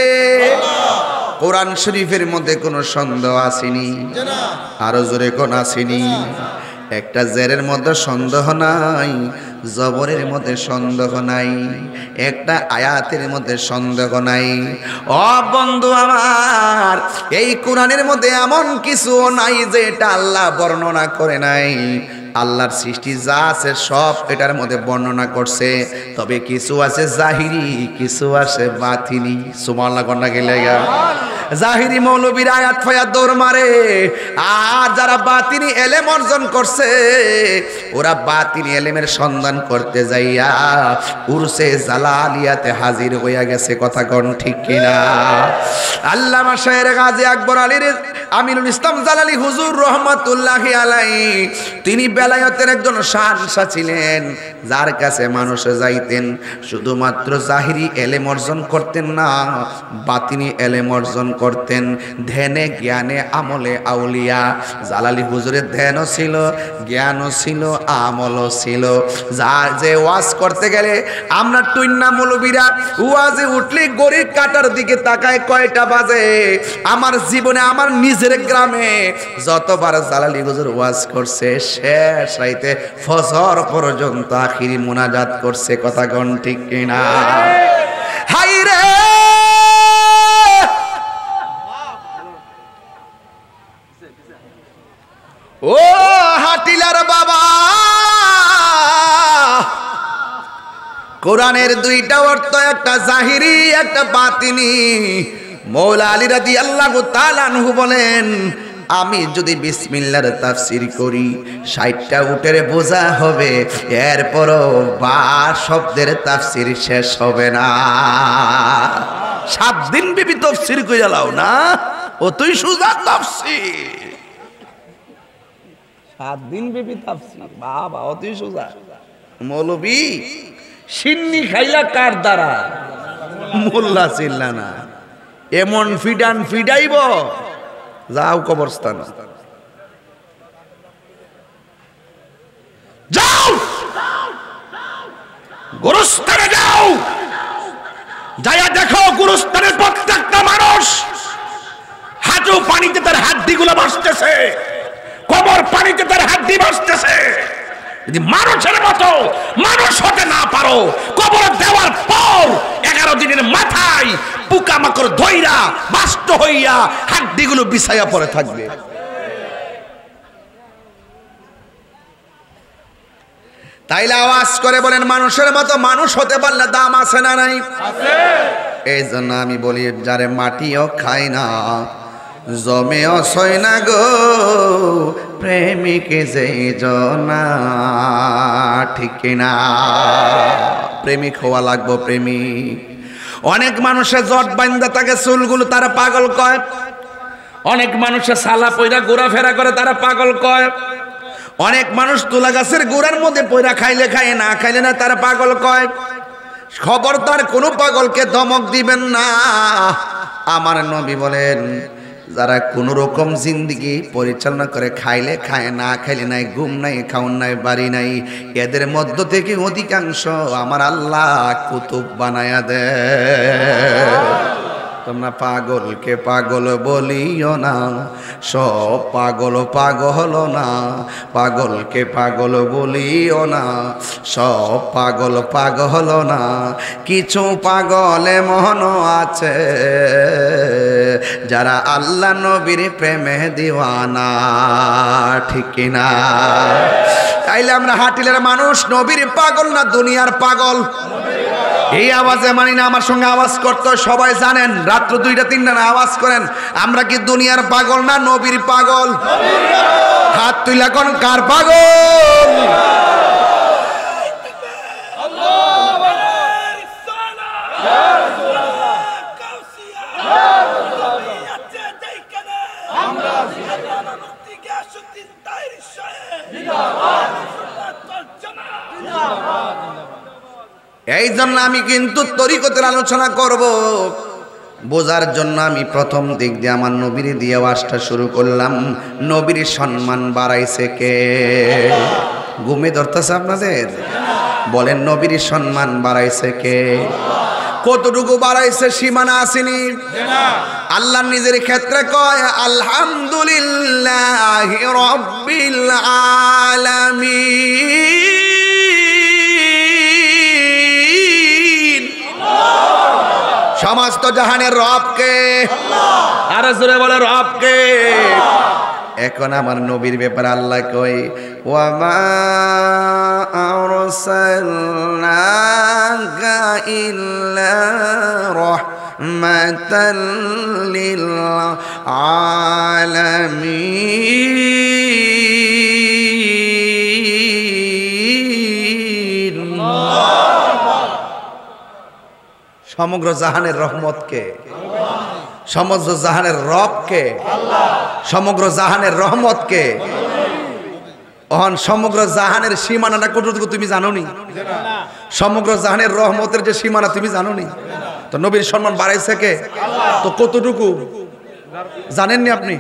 কোরআন শরীফের মধ্যে কোনো সন্দেহ আসেনি? আরো জোরে কোন আসেনি? একটা জেরের মধ্যে সন্দেহ নাই, জবরের মধ্যে সন্দেহ নাই, একটা আয়াতের মধ্যে সন্দেহ নাই। ও বন্ধু আমার, এই কোরআনের মধ্যে এমন কিছু নাই যে এটা আল্লাহ বর্ণনা করে নাই। আল্লাহর সৃষ্টি যা আছে সব এটার মধ্যে বর্ণনা করছে, তবে কিছু আছে জাহিরি, কিছু আছে বাতিনি। সুবহানাল্লাহ কন্যা গেলে জাহিরি মৌলবীর আয়াত ফায়াত দৌড় মারে, আর যারা বাতিনি এলেম অর্জন করছে ওরা বাতিনি এলেমের সন্ধান করতে যাইয়া উরসে জালালিয়াতে হাজির হইয়া গেছে। কথা কোন ঠিক কিনা? আল্লামা শায়ের গাজী আকবর আলীর আমিনুল ইসলাম জালালি হুজুর রহমাতুল্লাহি আলাইহি, তিনি বেলায়েতের একজন শানশা ছিলেন, যার কাছে মানুষ যাইতেন শুধুমাত্র জাহিরি এলেম অর্জন করতেন না, বাতিনি এলেম অর্জন করতেন। ধ্যানে জ্ঞানে আমলে আউলিয়া। জালালি হুজুরের ধ্যানও ছিল, জ্ঞানও ছিল, আমলও ছিল। যার যে ওয়াজ করতে গেলে আমরা টুইন্না মৌলবীরা ওয়াজে উঠলে গড়ির কাটার দিকে তাকায় কয়টা বাজে। আমার জীবনে আমার নিজের গ্রামে যতবার জালালি হুজুর ওয়াজ করছে শেষ রাইতে ফজর পর্যন্ত আখিরি মুনাজাত করছে। কথা কোন ঠিক কিনা? হাই রে ও হাটিলার বাবা, কোরআনের দুইটা অর্থ, একটা জাহিরি একটা বাতিনি। মৌলা আলী রাদিয়াল্লাহু তাআলা আনহু বলেন, আমি যদি বিসমিল্লাহর তাফসীর করি ৬০টা উটের বোঝা হবে, এরপরও বা শব্দের তাফসীর শেষ হবে না। ৭ দিন বিবি তাফসীর কইরা লাও না, ও তুই সুজা তাফসীর। ৭ দিন বিবি তাফসীর, বাবা ও তুই সুজা। মৌলবী সিন্নি খাইলা কার দ্বারা? মোল্লা চিল্লা না, এমন ফিডান ফিডাইব যাও কবরস্থান, যাও গুরুস্থানে যাও, যাইয়া দেখো গুরুস্থানের প্রত্যেকটা মানুষ হাঁটু পানিতে তার হাড্ডিগুলো ভাসতেছে, কবর পানিতে তার হাড্ডি ভাসতেছে। যদি মানুষের মতো মানুষ হতে না পারো, কবর দেওয়ার পর 11 দিনের মাথায় পোকামাকড় ধইরা বাষ্ট হইয়া হাড্ডিগুলো বিছাইয়া পড়ে থাকবে। তাইলে আওয়াজ করে বলেন, মানুষের মতো মানুষ হতে পারলে দাম আছে না নাই? আছে। এই জন্য আমি বলি, যারে মাটিও খায় না জমেও সয় না গো, প্রেমিকে যে জনা। ঠিক কিনা? প্রেমিক হওয়া লাগবো, প্রেমিক। অনেক মানুষের জট বান্ধা থাকে চুলগুলো, তারা পাগল কয়। অনেক মানুষের সালা পয়রা ঘোরাফেরা করে, তারা পাগল কয়। অনেক মানুষ তুলা গাছের গোড়ার মধ্যে পয়রা খাইলে খায়, না খাইলে না, তারা পাগল কয়। খবরদার কোনো পাগলকে ধমক দিবেন না। আমার নবী বলেন, যারা কোন রকম জিন্দিগি পরিচালনা করে, খাইলে খায়, না খাইলে নাই, ঘুম নাই, খাওন নাই, বাড়ি নাই, এদের মধ্য থেকে অধিকাংশ আমার আল্লাহ কুতুব বানায়া দেয়। তোমরা পাগলকে পাগল বলিও না, সব পাগল পাগল না। পাগলকে পাগল বলিও না, সব পাগল পাগল না। কিছু পাগল এমনও আছে যারা আল্লাহ নবীর প্রেমে দিওয়ানা, ঠিক কিনা? তাইলে আমরা হাটিলের মানুষ নবীর পাগল না দুনিয়ার পাগল? এই আওয়াজে মানি না, আমার সঙ্গে আওয়াজ করতে সবাই জানেন। রাত্র 2টা 3টা না আওয়াজ করেন। আমরা কি দুনিয়ার পাগল না নবীর পাগল? হাত তুইলা কোন কার পাগল? এই জন্য আমি কিন্তু তরিকতের আলোচনা করব বোঝার জন্য আমি প্রথম দিক দিয়ে আমার নবীর দিয়ে ওয়াজটা শুরু করলাম। নবীর সম্মান বাড়াইছে কে? ঘুমে ধরতেছে আপনাদের? বলেন নবীর সম্মান বাড়াইছে কে? কতটুকু বাড়াইছে সীমানা আসেনি? আল্লাহ নিজের ক্ষেত্রে কয় আলহামদুলিল্লাহি রাব্বিল আলামিন। সমস্ত জাহানের রবকে, আর জোরে বলে রবকে। এখন আমার নবীর ব্যাপারে আল্লাহ কই ওয়ামা আরসালনাকা ইল্লা রাহমাতাল লিল আলামিন। সমগ্র জাহানের রহমতকে, সমগ্র জাহানের রবকে, সমগ্র জাহানের রহমতকে। অহন সমগ্র জাহানের সীমানাটা কতটুকু তুমি জানো নি? সমগ্র জাহানের রহমতের যে সীমানা তুমি জানো নি? তো নবীর সম্মান বাড়াইছে কে? তো কতটুকু জানেননি আপনি?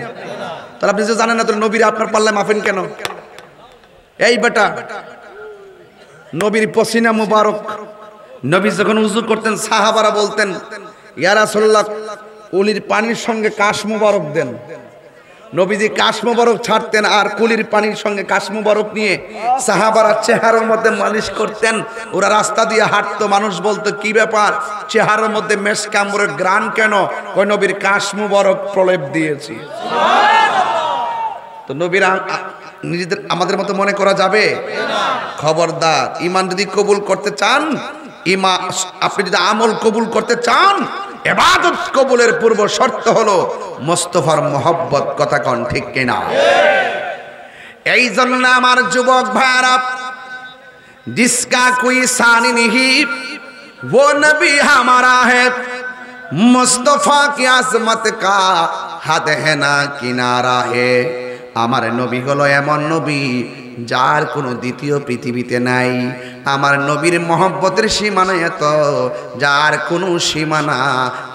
তাহলে আপনি যে জানেন না তো নবীর আপনার পাল্লায় মাফেন কেন? এই বেটা, নবীর পসিনা মুবারক, নবী যখন উযু করতেন সাহাবারা বলতেন ইয়া রাসূলুল্লাহ কুলির পানির সঙ্গে কাশ মুবারক দেন। নবীজি কাশ মুবারক ছাড়তেন আর কুলির পানির সঙ্গে কাশ মুবারক নিয়ে সাহাবারা চেহারার মধ্যে মালিশ করতেন। ওরা রাস্তা দিয়ে হাঁটতো, মানুষ বলতো কি ব্যাপার, চেহারার মধ্যে মেশক আম্বরের গ্রান কেন? কই নবীর কাশ মুবারক প্রলেপ দিয়েছি। তো নবীর নিজেদের আমাদের মতো মনে করা যাবে? খবরদার। ঈমান যদি কবুল করতে চান, আপনি যদি আমল কবুল করতে চান, ইবাদত কবুলের পূর্ব শর্ত হলো মুস্তাফার মোহব্বত। কথা কোন ঠিক কিনা? এই জন্য আমার যুবক ভাইরা, जिसका कोई सानी नहीं वो नबी हमारा है, मुस्तफा की आजमत का हद है ना किनारा है। আমার নবী হলো এমন নবী যার কোনো দ্বিতীয় পৃথিবীতে নাই। আমার নবীর মহব্বতের সীমানা এত যার কোনো সীমানা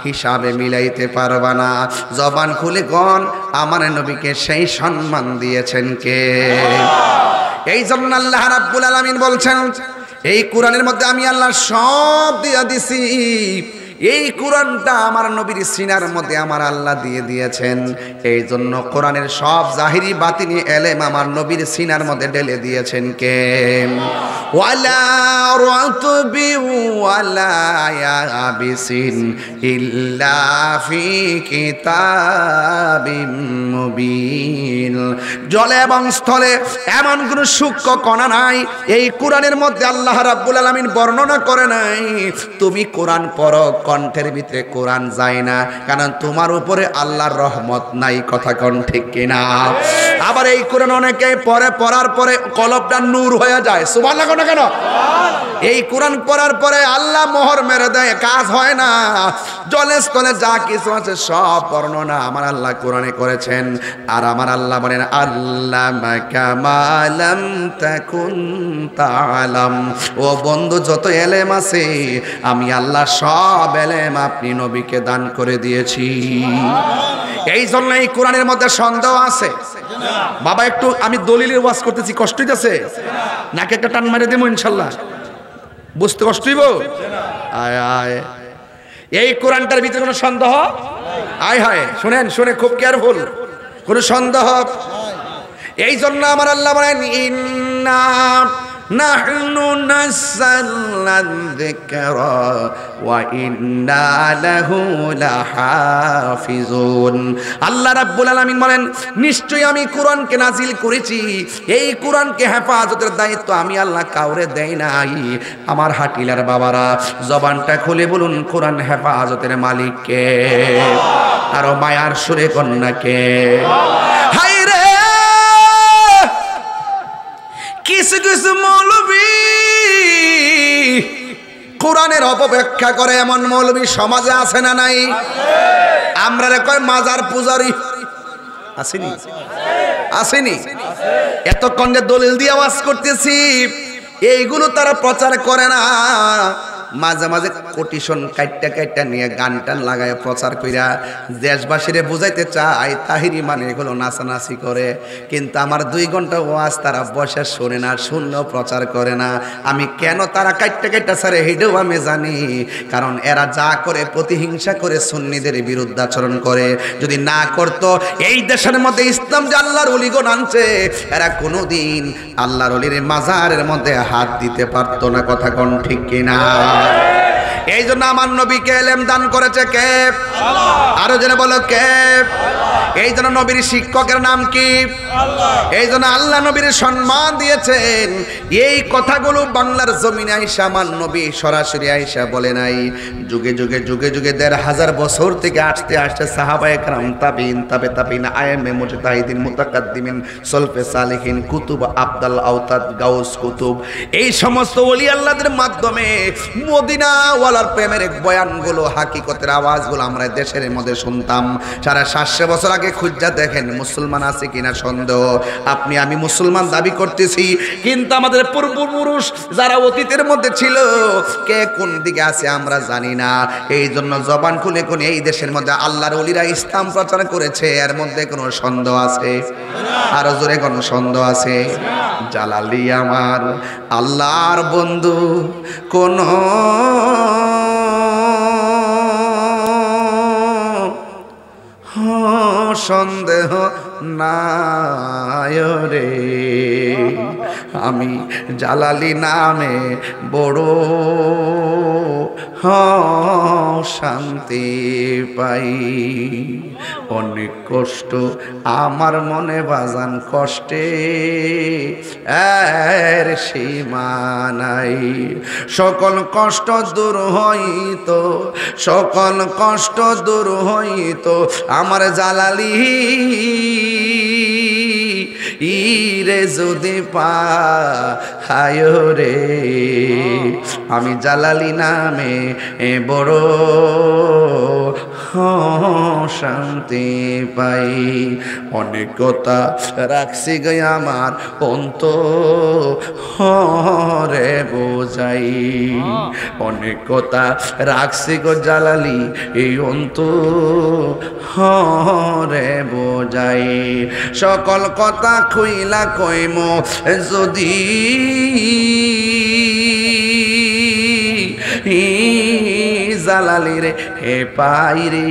হিসাবে মিলাইতে পারবা না। জবান খুলে গন আমার নবীকে সেই সম্মান দিয়েছেন কে? এই জন্য আল্লাহ রাব্বুল আলামিন বলছেন এই কোরআনের মধ্যে আমি আল্লাহ সব দিয়ে দিছি। এই কোরআনটা আমার নবীর সিনার মধ্যে আমার আল্লাহ দিয়ে দিয়েছেন। এই জন্য কোরআনের সব জাহিরি বাতিনি এলেম আমার নবীর সিনার মধ্যে ঢেলে দিয়েছেন কে? ওয়ালা রাতবি ওয়ালা ইয়াবিসিন ইল্লা ফি কিতাবিম মুবিন। জলে এবং স্থলে এমন কোন সূক্ষ্ম কণা নাই এই কোরআনের মধ্যে আল্লাহ রাব্বুল আলামিন বর্ণনা করে নাই। তুমি কোরআন পড়ো, কণ্ঠের ভিতরে কোরআন যায় না, কারণ তোমার উপরে আল্লাহর রহমত নাই। কথা কোন ঠিক কিনা? আবার এই কোরআন অনেকে পড়ে, পড়ার পরে কলবটা নূর হয়ে যায়। সুবহানাল্লাহ না কেন? এই কোরআন পড়ার পরে আল্লাহ মোহর মেরে দেয়, কাজ হয় না। জলে স্থলে যা কিছু আছে সব বর্ণনা আমার আল্লাহ কোরআনে করেছেন। আর আমার আল্লাহ বলেন আল্লামাকা মা লাম তাকুন তাআলাম। ও বন্ধু, যত এলেম আছে আমি আল্লাহ সব এলেম আপনি নবীকে দান করে দিয়েছি। এই জন্য এই কোরআনের মধ্যে সন্দেহ আছে। বাবা একটু আমি দলিলের ওয়াজ করতেছি, কষ্ট হইতেছে নাকি? একটা টান মারে দেবো ইনশাল্লাহ, বুঝতে কষ্ট হইব? আয় আয়। এই কোরআনটার ভিতরে কোনো সন্দেহ আয় হয়? শুনেন, শুনে খুব কেয়ারফুল, কোনো সন্দেহ। এই জন্য আমার আল্লাহ বলেন ইন্না নাহনু নাযালনা যিকরা ওয়া ইন্না লাহু লাহাফিজুন। আল্লাহ রাব্বুল আলামিন বলেন নিশ্চয়ই আমি কোরআনকে নাজিল করেছি, এই কোরআনকে হেফাজতের দায়িত্ব আমি আল্লাহ কাউরে দেই নাই। আমার হাটিলার বাবারা জবানটা খুলে বলুন কোরআন হেফাজতের মালিক কে? আরো মায়ার সুরে কন্যাকে হাই রে। কিছু কিছু মৌলবী কোরআনের অপব্যাখ্যা করে, এমন মৌলবী সমাজে আছে না নাই? আমরা রে কয় মাজার পূজারি, আসেনি? আসেনি? এতক্ষণ যে দলিল দিয়ে আওয়াজ করতেছি এইগুলো তারা প্রচার করে না, মাঝে মাঝে কোটিশন কাইটটা কাইটটা নিয়ে গান টান লাগায় প্রচার কইরা দেশবাসীরে বুঝাইতে চায় তাহিরি মানে এগুলো নাচানাচি করে। কিন্তু আমার 2 ঘন্টা ওয়াজ তারা বসে শোনে না, শুনলেও প্রচার করে না। আমি কেন তারা কাইটটা কাইটটা ছাড়ে হেডেও আমি জানি, কারণ এরা যা করে প্রতিহিংসা করে সুন্নিদের বিরুদ্ধাচরণ করে। যদি না করতো এই দেশের মধ্যে ইসলাম যে আল্লাহর ওলিগণ আনছে, এরা কোনোদিন আল্লাহর ওলির মাজারের মধ্যে হাত দিতে পারতো না। কথা কোন ঠিক কিনা? এই জন্য আমার নবীকে ইলম দান করেছে কে? আরো জেনে বলো কে? এই জন্য নবীর শিক্ষকের নাম কি? এই জন্য আল্লাহ নবীর সম্মান দিয়েছেন। এই কথাগুলো বাংলার জমিনে আইসা আমার নবী সরাসরি আইসা বলে নাই। যুগে যুগে যুগে যুগে 1500 বছর থেকে আসতে আসতে সাহাবায়ে কেরাম, তাবিন, তাবে তাবিন, আইএমএ, মুজতাহিদিন, মুতাকাদ্দিমিন, সলফে সালেহিন, কুতুব, আবদাল আওতাদ, গাউস কুতুব, এই সমস্ত ওলি আল্লাহদের মাধ্যমে মদিনা ওয়ালার প্রেমের বয়ানগুলো, হাকিকতের আওয়াজগুলো আমরা দেশের মধ্যে শুনতাম। 750 বছর আগে খুঁজা দেখেন মুসলমান আছে কিনা সন্দেহ। আপনি আমি মুসলমান দাবি করতেছি, কিন্তু আমাদের পূর্বপুরুষ যারা অতীতের মধ্যে ছিল কে কোন দিকে আছে আমরা জানি না। এই জন্য জবান খুলে কোন এই দেশের মধ্যে আল্লাহর ওলিরা ইসলাম প্রচার করেছে, এর মধ্যে কোনো সন্দেহ আছে? আরো জোরে কোনো সন্দেহ আছে? জালালি আমার আল্লাহর বন্ধু কোন সন্দেহ নাই রে, আমি জালালি নামে বড় শান্তি পাই। অনেক কষ্ট আমার মনে বাজান, কষ্টে এর সীমা নাই। সকল কষ্ট দূর হইত, সকল কষ্ট দূর হইত আমার জালালি ইরে যদি পায় রে। আমি জালালি নামে বড় শান্তি পাই। অনেক কথা রাখছি গে আমার অন্তরে বোঝাই, অনেক কথা রাখছি গো জালালি এই অন্তরে বোঝাই। সকল কথা খুইলা কইম যদি জালালি রে হে পাই রে,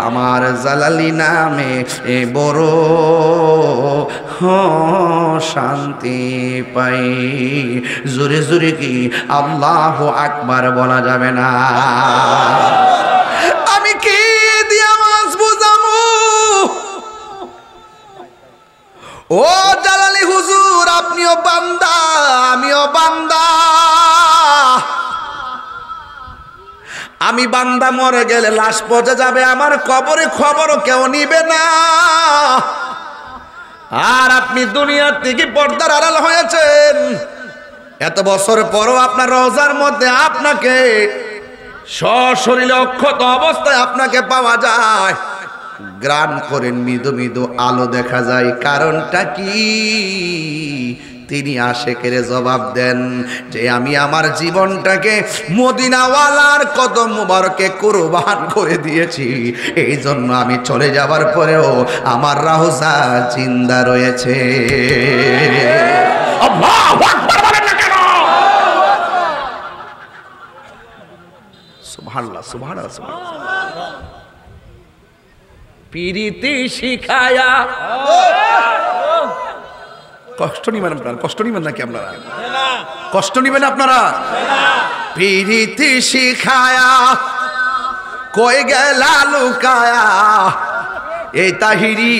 আমার জালালি নামে বড় শান্তি পাই। জোরে জোরে কি আল্লাহু আকবার বলা যাবে না? আমি কি দিয়া মাছ বুঝামু? ও জালালি হুজুর, আপনিও বান্দা আমিও বান্দা। আমি বান্দা মরে গেলে লাশ পচে যাবে, আমার কবরে খবরও কেউ নিবে না। আর আপনি দুনিয়ার থেকে পর্দার আড়াল হয়েছেন, এত বছর পরও আপনার রওজার মধ্যে আপনাকে সশরীরে অক্ষত অবস্থায় আপনাকে পাওয়া যায়। গ্রান করেন মৃদু মৃদু আলো দেখা যায়, কারণটা কি? তিনি আশেকের জবাব দেন যে আমি আমার জীবনটাকে মদিনাওয়ালার কদম মুবারকে কুরবান করে দিয়েছি, এই জন্য আমি চলে যাবার পরেও আমার রওজা জিন্দা রয়েছে। আল্লাহু আকবার বলেন না কেন? সুবহানাল্লাহ প্রীতি শিখায়া কষ্ট নিবেন আপনারা কষ্ট নিবেন নাকি আপনারা কষ্ট নিবেন আপনারা প্রীতি শিখায়া কই গেলা লুকায়া এই তাহিরি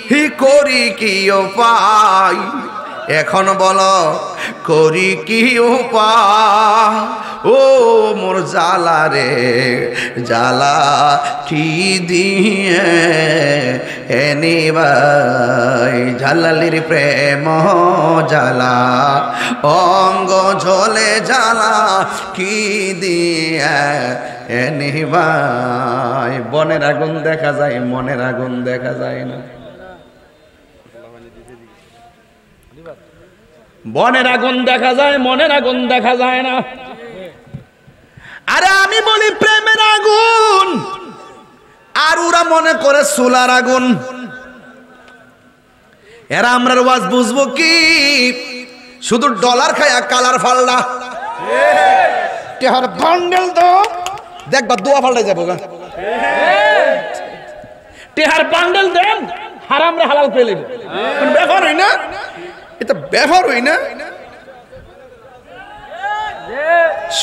হি করি কি উপায় এখন বলো করি কি উপায় ও মোর জালা রে জালা কি দিয়ে এনিবাই জালালির প্রেম জালা অঙ্গ ঝলে জালা কি দিয়ে এনিবাই বনের আগুন দেখা যায় মনের আগুন দেখা যায় না বনের আগুন দেখা যায় মনের আগুন দেখা যায় না আরে আমি বলি প্রেমের আগুন আর ওরা মনে করে চুলার আগুন এরা আমরা ওয়াজ বুঝবো কি শুধু ডলার খায়া কালার ফালনা টেহার বান্ডেল তো দেখবা দোয়া ফালটাই যাবো গা টেহার বান্ডেল দেন হারাম রে হালাল পেলে ব্যবহার হয় না এটা ব্যবহার হই না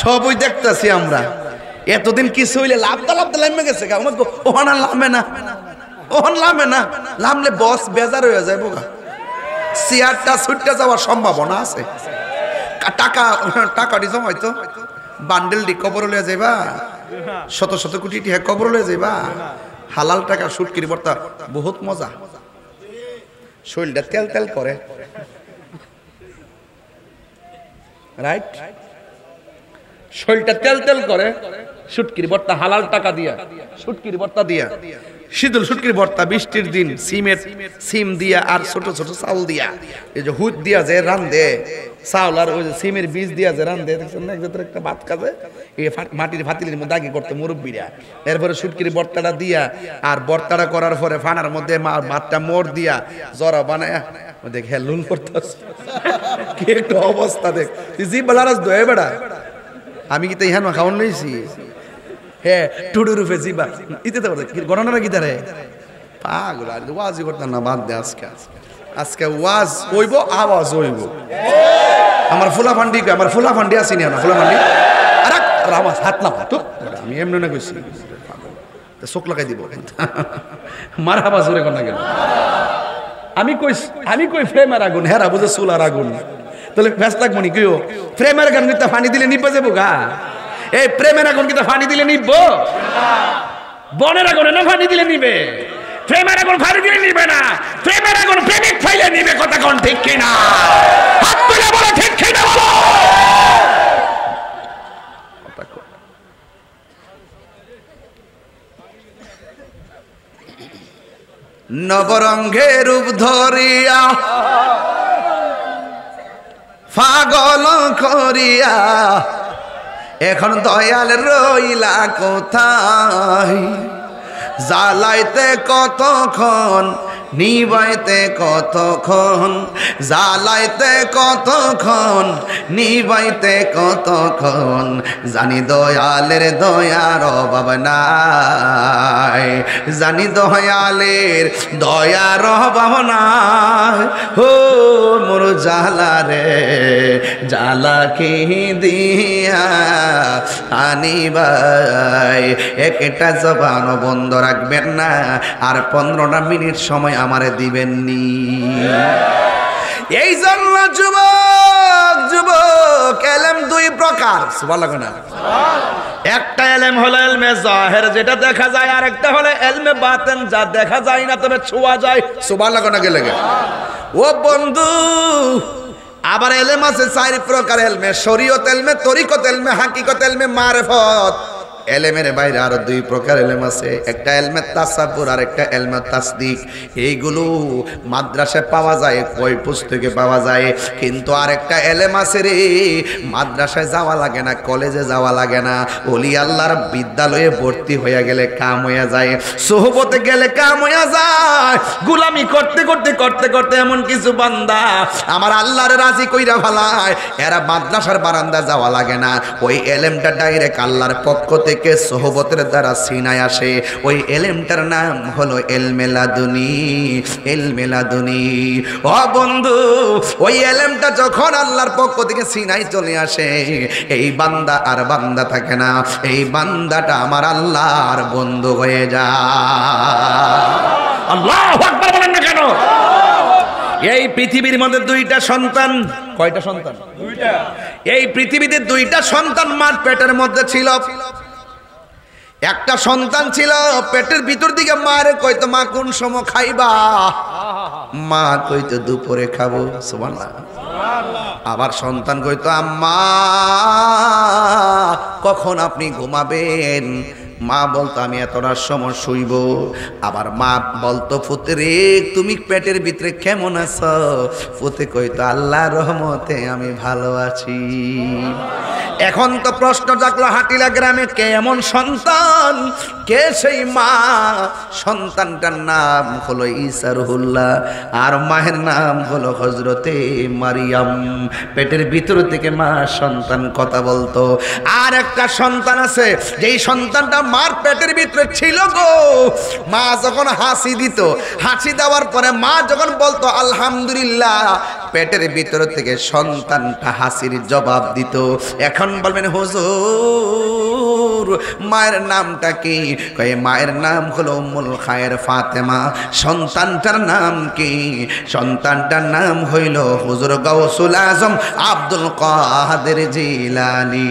সবই দেখতেছি আমরা এতদিন কিছু হইলে লাভটা লামে গেছে ওখানে লামে না ওখান লামে না লামলে বস বেজার হয়ে যায় বোকা চেয়ারটা ছুটতে যাওয়ার সম্ভাবনা আছে টাকা টাকা দিছ হয়তো বান্ডেল দি কবর লয়ে যাইবা শত শত কোটি টাকা কবর লয়ে যাইবা হালাল টাকা শুটকির বর্তা বহুত মজা শরীরটা তেল তেল করে রাইট শরীরটা তেল তেল করে শুটকির ভর্তা হালাল টাকা দিয়া শুটকির ভর্তা দিয়া শীতল শুটকির ভর্তা বৃষ্টির দিন সিম দিয়া আর ছোট ছোট চাউল দিয়া এই যে হুদ দিয়া যে রান্ধে চাউল আর ওই যে সিমের বীজ দিয়া যে রান্ধে দেখছেন না একটা ভাত কাজে এই মাটির ভাতিলির মধ্যে আগে করতে মুরব্বীরা এরপরে শুটকির ভর্তাটা দিয়া আর ভর্তাটা করার পরে ফানার মধ্যে ভাতটা মোড় দিয়া জরা বানায় দেখ হ্যাঁ লুন করতেছে কি একটা অবস্থা দেখ তুই জি বলারাস দয়ে বেড়া আমি কি তো ইহান খাওয়ান লইছি হ্যাঁ টুডু রূপে জিবা ইতে তো গণনারা কি তারে পাগল আর ওয়াজই করতাম না বাদ দে আজকে ওয়াজ হইব আওয়াজ হইব আমার ফুলা ফান্ডি আসিনি না ফুলা ফান্ডি আরে আওয়াজ হাত না তো আমি এমনি না কইছি তো চোখ লাগাই দিব মার আওয়াজ জোরে কোন না গেল আমি কই ফ্রেমের আগুন হেরা বুঝে চুলার আগুন তাহলে ব্যস্ত থাকবো নি কেউ প্রেমের আগুন কিন্তু পানি দিলে নিবে যাবো গা এই প্রেমের আগুন কিন্তু পানি দিলে নিব বনের আগুন না পানি দিলে নিবে প্রেমের আগুন পানি দিলে নিবে না প্রেমের আগুন প্রেমিক ফাইলে নিবে কথা কোন ঠিক কিনা হাত তুলে বলো ঠিক কিনা বলো নবরঙ্গে রূপ ধরিয়া পাগল করিয়া এখন দয়াল রইলা কোথায় জ্বালাইতে কতক্ষণ নিবাইতে কতক্ষণ জ্বালাইতে কতক্ষণ নিবাইতে কতক্ষণ জানি দয়ালের দয়ার অভাব নাই জানি দয়ালের দয়ার অভাব নাই ও মোর জ্বালা রে জ্বালা কি দিয়া আনিবাই একটা জবান বন্ধ রাখবেন না আর 15টা মিনিট সময় আমারে দিবেননি এই জন্য যুবক এলেম দুই প্রকার সুবহানাল্লাহ না একটা এলেম হলো ইলমে জাহির যেটা দেখা যায় আর একটা হলো ইলমে বাতিন যা দেখা যায় না তবে ছোঁয়া যায় সুবহানাল্লাহ না গেলে ও বন্ধু আবার এলেম আছে 4 প্রকার এলমে শরীয়ত এলমে তরিকত এলমে হাকিকত এলমে মারিফত এলেমের বাইরে আরো 2 প্রকার এলেম আছে একটা এলমে তাসাব্বুর আর একটা এলমে তাসদিক এইগুলো মাদ্রাসায় পাওয়া যায় বই পুস্তকে পাওয়া যায় কিন্তু আরেকটা এলেম আছে রে মাদ্রাসায় যাওয়া লাগে না কলেজে যাওয়া লাগে না ওলি আল্লাহর বিদ্যালয়ে ভর্তি হয়ে গেলে কাম হয়ে যায় সোহবতে গেলে কাম হয়ে যায় গোলামি করতে করতে করতে করতে এমন কিছু বান্দা আমার আল্লাহর রাজি কইরা ফেলায় এরা মাদ্রাসার বারান্দা যাওয়া লাগে না ওই এলেমটা ডাইরেক্ট আল্লাহর পক্ষ থেকে থেকে সোহবতের দ্বারা সিনায় আসে, ওই এলেমটার নাম হলো ইলমে লাদুনী। ইলমে লাদুনী ও বন্ধু, ওই এলেমটা যখন আল্লাহর পক্ষ থেকে সিনায় চলে আসে, এই বান্দা আর বান্দা থাকে না, এই বান্দাটা আমার আল্লাহর বন্ধু হয়ে যায়। আল্লাহু আকবার বলেন না কেন? এই পৃথিবীর মধ্যে দুইটা সন্তান, কয়টা সন্তান? দুইটা। এই পৃথিবীতে দুইটা সন্তান মার পেটের মধ্যে ছিল। একটা সন্তান ছিল পেটের ভিতর দিকে মারে কইতো মা কোন সময় খাইবা, মা কইতো দুপুরে খাবো, সুবহানাল্লাহ। আবার সন্তান কইতো আম্মা কখন আপনি ঘুমাবেন, মা বলতো আমি এতটার সময় শুইব। আবার মা বলতো পুত্রে তুমি পেটের ভিতরে কেমন আছো, পুত্রে কইতো আল্লাহর রহমতে আমি ভালো আছি। এখন তো প্রশ্ন জাগলো হাটিলা গ্রামে কে এমন সন্তান, কে সেই মা? সন্তানটার নাম হলো ঈসা রুহুল্লাহ, আর মায়ের নাম হলো হযরতে মারিয়াম। পেটের ভিতর থেকে মা সন্তান কথা বলতো। আর একটা সন্তান আছে, যেই সন্তানটা মার পেটের ভিতরে ছিল গো, মা যখন হাসি দিত, হাসি দেওয়ার পরে মা যখন বলতো আলহামদুলিল্লাহ, পেটের ভিতর থেকে সন্তানটা হাসির জবাব দিত। এখন বলবেন হুজুর মায়ের নামটা কি? কয় মায়ের নাম হলো উম্মুল খায়ের ফাতেমা। সন্তানটার নাম কি? সন্তানটার নাম হইল হুজুর গাউসুল আজম আব্দুল কাদের জিলানী।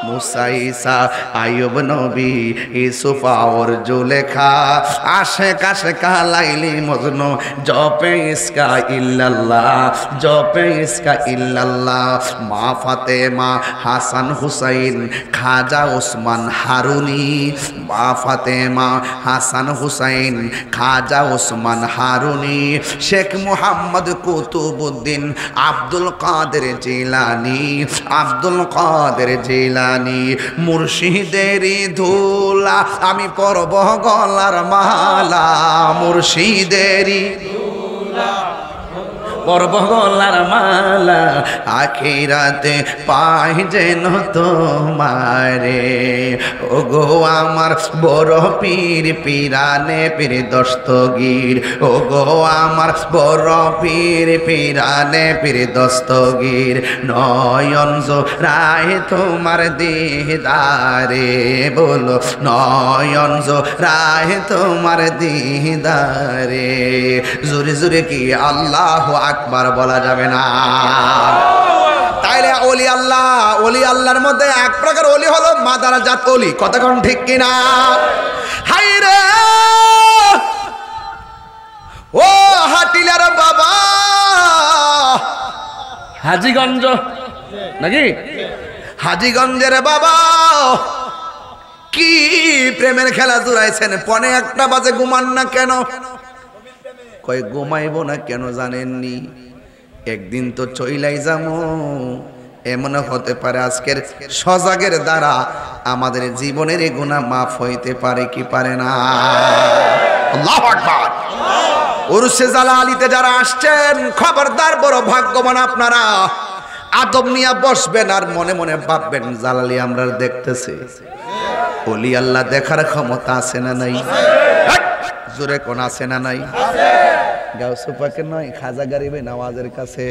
মুসা ঈসা আইয়ুব নবী ইউসুফ আর জুলেখা, আশেক আশেকা লাইলি মজনু, জপে ইসকা ইল্লাল্লাহ, জপে ইসকা ইল্লাল্লাহ। মা ফাতেমা হাসান হুসাইন খাজা ওসমান হারুনি, মা ফাতেমা হাসান হুসাইন খাজা ওসমান হারুনি, শেখ মুহাম্মদ কুতুবউদ্দিন আব্দুল কাদের জিলানী, আব্দুল কাদের জিলানী। মুর্শিদেরই ধুলা আমি পরব গলার মালা, মুর্শিদেরই ধুলা পরব গলার মালা, আখিরাতে পাই যেন তোমারে। ও গো আমার বড় পীর পিরানে পীর দস্তগীর, ও গো আমার বড় পীর পিরানে পীর দস্তগীর। নয়ন জোড়ায় তোমার দিদারে, বলো নয়ন জোড়ায় তোমার দিদারে। জোরে জোরে কি আল্লাহু আকবার বলা যাবে না? তাইলে ওলি আল্লাহ, ওলি আল্লাহর মধ্যে এক প্রকার ওলি হলো মাদারাজাত ওলি, কথা কোন ঠিক কিনা? হাই রে ও হাটিলার বাবা, হাজীগঞ্জ নাকি? হাজীগঞ্জের বাবা কি প্রেমের খেলা জুড়াইছেন। পনে একটা বাজে ঘুমান না কেন? কয় ঘুমাইব না কেন জানেননি? একদিন তো চইলাই যাবো। এমন হতে পারে আজকের সজাগের দ্বারা আমাদের জীবনের এই গুনাহ মাফ হইতে পারে কি পারে না? আল্লাহু আকবার। উরুসে জালালিতে যারা আসছেন খবরদার, বড় ভাগ্যবান আপনারা। আদব নিয়ে বসবেন আর মনে মনে ভাববেন জালালি আমরা দেখতেছি। ওলি আল্লাহ দেখার ক্ষমতা আছে না নাই? জোরে কোন আছে না নাই? গাউসে পাকের নয়, খাজা গরিবে নওয়াজের কাছে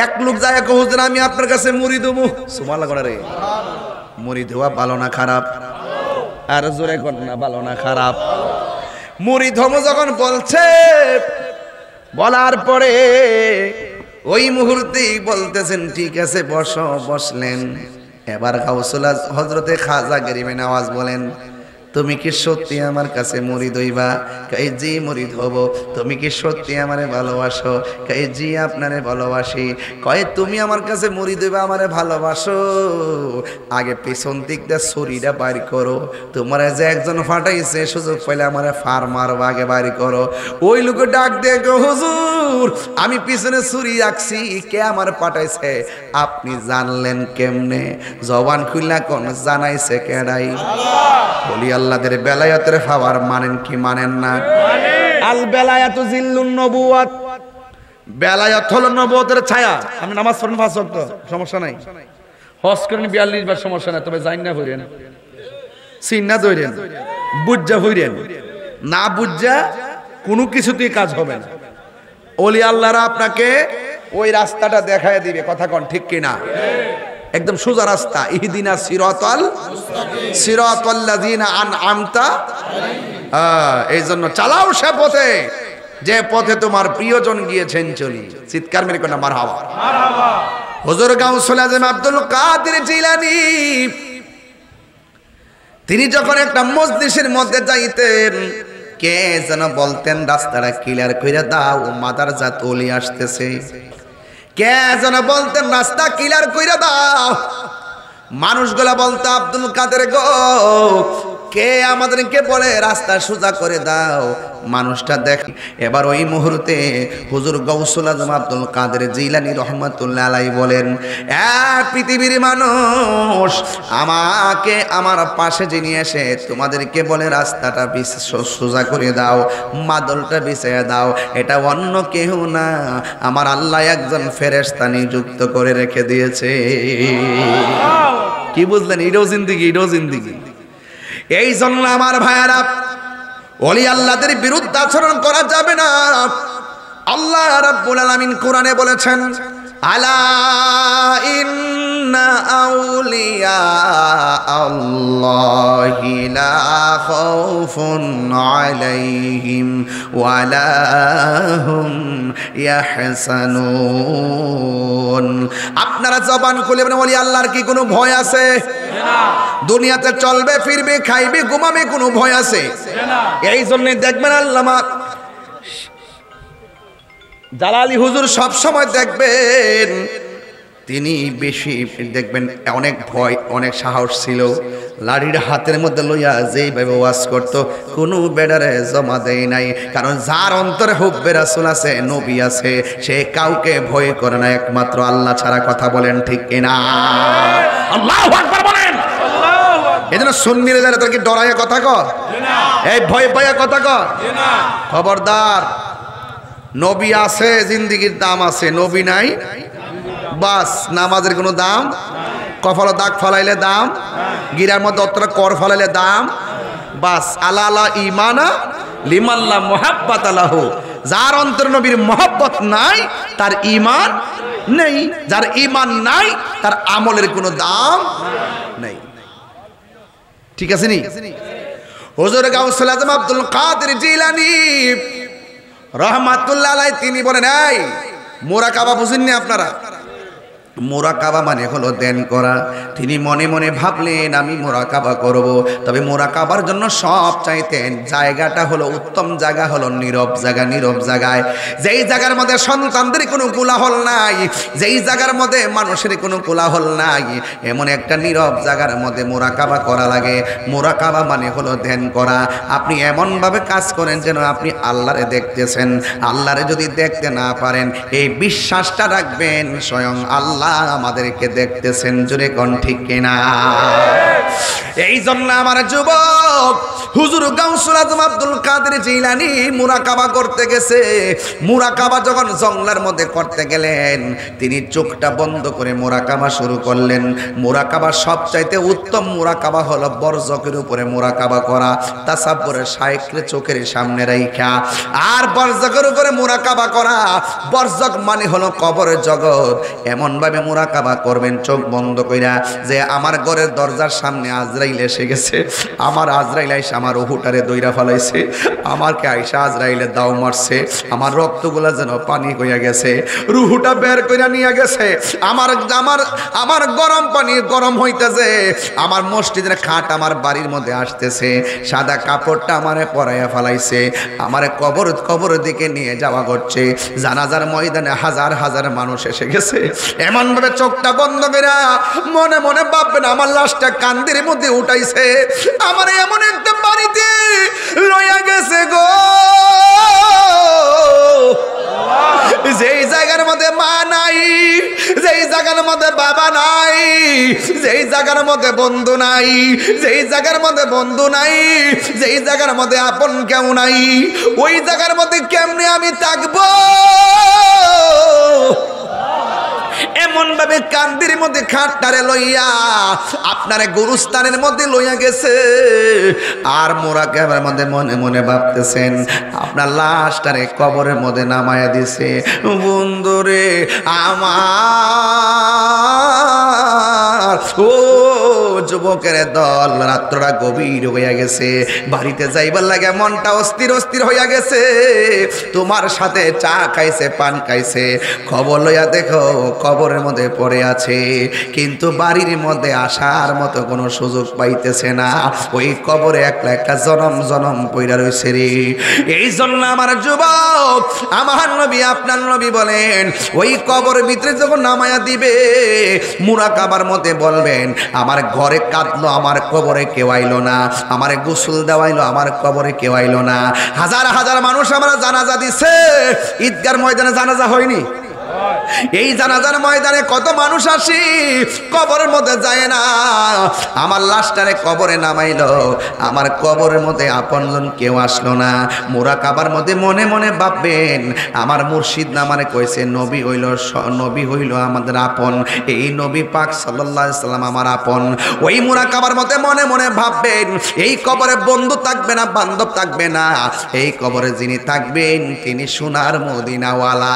এক লোক যায় হুজুর আমি আপনার কাছে মুরিদ হবো। সুবহানাল্লাহ করে রে, মুরিদ হওয়া ভালো না খারাপ? আর জোরে কোন না ভালো না খারাপ? মুরিদ হবো যখন বলছে, বলার পরে ওই মুহূর্তেই বলতেছেন ঠিক আছে বসো। বসলেন। এবার গাউসুল হযরতে খাজা গরিবে নওয়াজ বলেন তুমি কি সত্যি আমার কাছে মুরিদ হইবা? কই জি মুরিদ হব। তুমি কি সত্যি আমারে ভালোবাসো? কই জি আপনারে ভালোবাসি। কয় তুমি আমার কাছে মুরিদ হইবা, আমারে ভালোবাসো? আগে পিছন দিক দিয়ে ছুরিটা বাইর করো। তোমারে যে একজন ফাটাইছে সুযোগ পাইলে আমারে ফার মারবা, আগে বাইর করো। ওই লোকে ডাক দিয়ে গো হুজুর আমি পিছনে ছুরি রাখছি, কে আমার পাঠাইছে? আপনি জানলেন কেমনে? জবান খুললা কোন জানাইছে কেডাই? বলি আল্লাহদের বেলায়েতের পাওয়ার মানেন কি মানেন না? আল বেলায়াতু জিল্লুন নবুওয়াত, বেলায়েত হলো নবুয়তের ছায়া। আপনি নামাজ পড়েন 5 ওয়াক্ত, সমস্যা নাই। হজ করেন 42 বার সমস্যা না, তবে জাইন না হইরেন, চিন্না ধরেন, বুঝা হইরেন, না বুঝা কোনো কিছুতেই কাজ হবে না। ওলি আল্লাহরা আপনাকে ওই রাস্তাটা দেখায় দিবে, কথা কোন ঠিক কিনা? একদম সোজা রাস্তা, ইহদিনা সিরাতাল্লাযিনা আনআমতা। এই জন্য চালাও সে পথে যে পথে তোমার প্রিয়জন গিয়েছেন চলি। চিৎকার মেরে কোন মারহাবা। হুজুর গাউসুল আজম আব্দুল কাদের জিলানী তিনি যখন একটা মজলিসের মধ্যে যাইতেন, কে যেন বলতেন রাস্তাটা ক্লিয়ার করে দাও, মাদারজাত ওলি আসতেছে। কে যেন বলতেন রাস্তা ক্লিয়ার করে দাও। মানুষগুলা বলতো আব্দুল কাদের গো, কে আমাদেরকে বলে রাস্তা সোজা করে দাও, মানুষটা দেখ। এবার ওই মুহূর্তে হুজুর গাউসুল আজম আব্দুল কাদের জিলানী রহমাতুল্লাহ আলাইহি বলেন, পৃথিবীর মানুষ, আমাকে আমার পাশে যিনি এসে তোমাদেরকে বলে রাস্তাটা সোজা করে দাও, মাদলটা বিছিয়ে দাও, এটা অন্য কেউ না, আমার আল্লাহ একজন ফেরেশতা নিযুক্ত করে রেখে দিয়েছে। কি বুঝলেন? এটাও জিন্দিগি, এটাও জিন্দিগি। এই জন্য আমার ভাইয়ারা, ওলি আল্লাহদের বিরুদ্ধে আচরণ করা যাবে না। আল্লাহ রাব্বুল আলামিন কোরআনে বলেছেন, আলা ইন্না আউলিয়া আল্লাহি লা খাউফুন আলাইহিম ওয়া লা হুম ইয়াহসানুন। আপনারা জবান খুলে বলেন, ওলি আল্লাহর কি কোনো ভয় আছে? দুনিয়াতে চলবে ফিরবে খাইবে ঘুমাবে, কোনো ভয় আছে? এই জন্য দেখবেন আল্লামা জালালি হুজুর সব সময় দেখবেন তিনি বেশি দেখবেন অনেক ভয়, অনেক সাহস ছিল। লাড়ির হাতের মধ্যে লইয়া যেইভাবে ওয়াজ করত, কোনো বেডারে জমা দেয় নাই। কারণ যার অন্তরে হুব্বে রাসূল আছে, নবী আছে, সে কাউকে ভয় করে না একমাত্র আল্লাহ ছাড়া। কথা বলেন ঠিক কিনা? আল্লাহু আকবার বলেন। এজন্য সুন্নিরা যারা তাকে ডরায় কথা কর, এই ভয় পাইয়া কথা কর, খবরদার। নবী আছে, জিন্দিগির দাম আছে, নবী নাই বাস নামাজের কোনো দাম, কপালে দাগ ফালাইলে দাম, গিরার মধ্যে অতটা কর ফালাইলে দাম, বাস। আলা আলা ইমানা লিমাল্লা মুহাব্বাত আলাহু। যার অন্তর নবীর মহব্বত নাই তার ঈমান নেই, যার ঈমান নাই তার আমলের কোনো দাম নেই। ঠিক আছে নি? হুজুর গাউসুল আজম আব্দুল কাদের জিলানী রহমাতুল্লাহ আলাইহি তিনি বলেন, এই মুরাকাবা বুঝেননি আপনারা? মুরাকাবা মানে হলো ধ্যান করা। তিনি মনে মনে ভাবলেন আমি মুরাকাবা করব, তবে মুরাকাবার জন্য সব চাইতেন জায়গাটা হলো উত্তম জায়গা, হলো নীরব জায়গা। নীরব জায়গায়, যেই জায়গার মধ্যে সন্তানদের কোনো কোলাহল নাই, যেই জায়গার মধ্যে মানুষের কোনো কোলাহল নাই, এমন একটা নীরব জায়গার মধ্যে মুরাকাবা করা লাগে। মুরাকাবা মানে হলো ধ্যান করা। আপনি এমনভাবে কাজ করেন যেন আপনি আল্লাহরে দেখতেছেন। আল্লাহরে যদি দেখতে না পারেন, এই বিশ্বাসটা রাখবেন স্বয়ং আল্লাহ আমাদেরকে দেখতেছেন। জোরে কোন ঠিক কিনা? এই জন্য আমার যুবক হুজুর গাউসুল আজম আব্দুল কাদের জিলানী মুরাকাবা করতে গেছে। মুরাকাবা যখন জঙ্গলের মধ্যে করতে গেলেন, তিনি চোখটা বন্ধ করে মুরাকাবা শুরু করলেন। মুরাকাবা সবচাইতে উত্তম মুরাকাবা হলো বরজকের উপরে মুরাকাবা করা, তাসাব্বুরের শাইখরে চোখের সামনে রাইখা। আর বরজকের উপরে মুরাকাবা করা, বরজক মানে হলো কবরের জগৎ। এমন ভাবে মুরাকাবা করবেন চোখ বন্ধ কইরা, যে আমার ঘরের দরজার সামনে আজরাইল এসে গেছে, আমার আজরাইল আইসা আমার রুহুটারে দইরা ফেলাইছে, আমারকে আইসা আজরাইলে দাও মারছে, আমার রক্তগুলা যেন পানি হইয়া গেছে, রুহুটা বের কইরা নিয়ে গেছে, আমার আমার আমার গরম পানি গরম হইতেছে, আমার মসজিদের খাট আমার বাড়ির মধ্যে আসতেছে, সাদা কাপড়টা আমারে পরাইয়া ফেলাইছে, আমারে কবরের দিকে নিয়ে যাওয়া করছে। জানাজার ময়দানে হাজার হাজার মানুষ এসে গেছে। এমন ভাবে চোখটা বন্ধ করে মনে মনে ভাববেন আমার লাশটা কান্দের মধ্যে উঠাইছে, আমার এমন একটা বাড়িতে লইয়া গেছে গো, যেই জায়গার মধ্যে মা নাই, যেই জায়গার মধ্যে বাবা নাই, যেই জায়গার মধ্যে বন্ধু নাই, যেই জায়গার মধ্যে বন্ধু নাই, যেই জায়গার মধ্যে আপন কেউ নাই, ওই জায়গার মধ্যে কেমনে আমি থাকবো? এমন ভাবে কান্দির মধ্যে খাটটারে লইয়া আপনারে গুরুস্থানের মধ্যে লইয়া গেছে, আর মোরাকাবার মধ্যে মনে মনে ভাবতেছেন আপনার লাশটারে কবরের মধ্যে নামায়া দিছে। বন্ধুরে আমার, ও যুবকের দল, রাত্রটা গভীর হইয়া গেছে, বাড়িতে যাইবার লাগে মনটা অস্থির অস্থির হইয়া গেছে। তোমার সাথে চা খাইছে, পান খাইছে, খবর লইয়া দেখো কবরের মধ্যে পড়ে আছে, কিন্তু বাড়ির মধ্যে আসার মতো কোনো সুযোগ পাইতেছে না। ওই কবরে একলা একটা জনম জনম পইরা রইছে রে। এই জন্য আমার যুবক, আমার নবী আপনার নবী বলেন, ওই কবরের ভিতরে যখন নামায়া দিবে মুরাকাবার মধ্যে বলবেন, আমার ঘরে কাঁদলো, আমার কবরে কেউ আইলো না, আমার গোসল দেওয়াইলো, আমার কবরে কেউ আইলো না। হাজার হাজার মানুষ আমরা জানাজা দিছে, ঈদগার ময়দানে জানাজা হয়নি? এই জানাজার ময়দানে কত মানুষ আসি, কবরের মধ্যে যায় না। আমার লাশটারে কবরে নামাইলো, আমার কবরের মধ্যে আপনজন কেউ আসলো না। মুরাকাবার মধ্যে মনে মনে ভাববেন, আমার মুর্শিদ আমারে কইছে নবী হইল আমাদের আপন, এই নবী পাক সাল্লাল্লাহু আলাইহি সাল্লাম আমার আপন। ওই মুরাকাবার মধ্যে মনে মনে ভাববেন, এই কবরে বন্ধু থাকবে না, বান্ধব থাকবে না, এই কবরে যিনি থাকবেন তিনি সোনার মদিনাওয়ালা।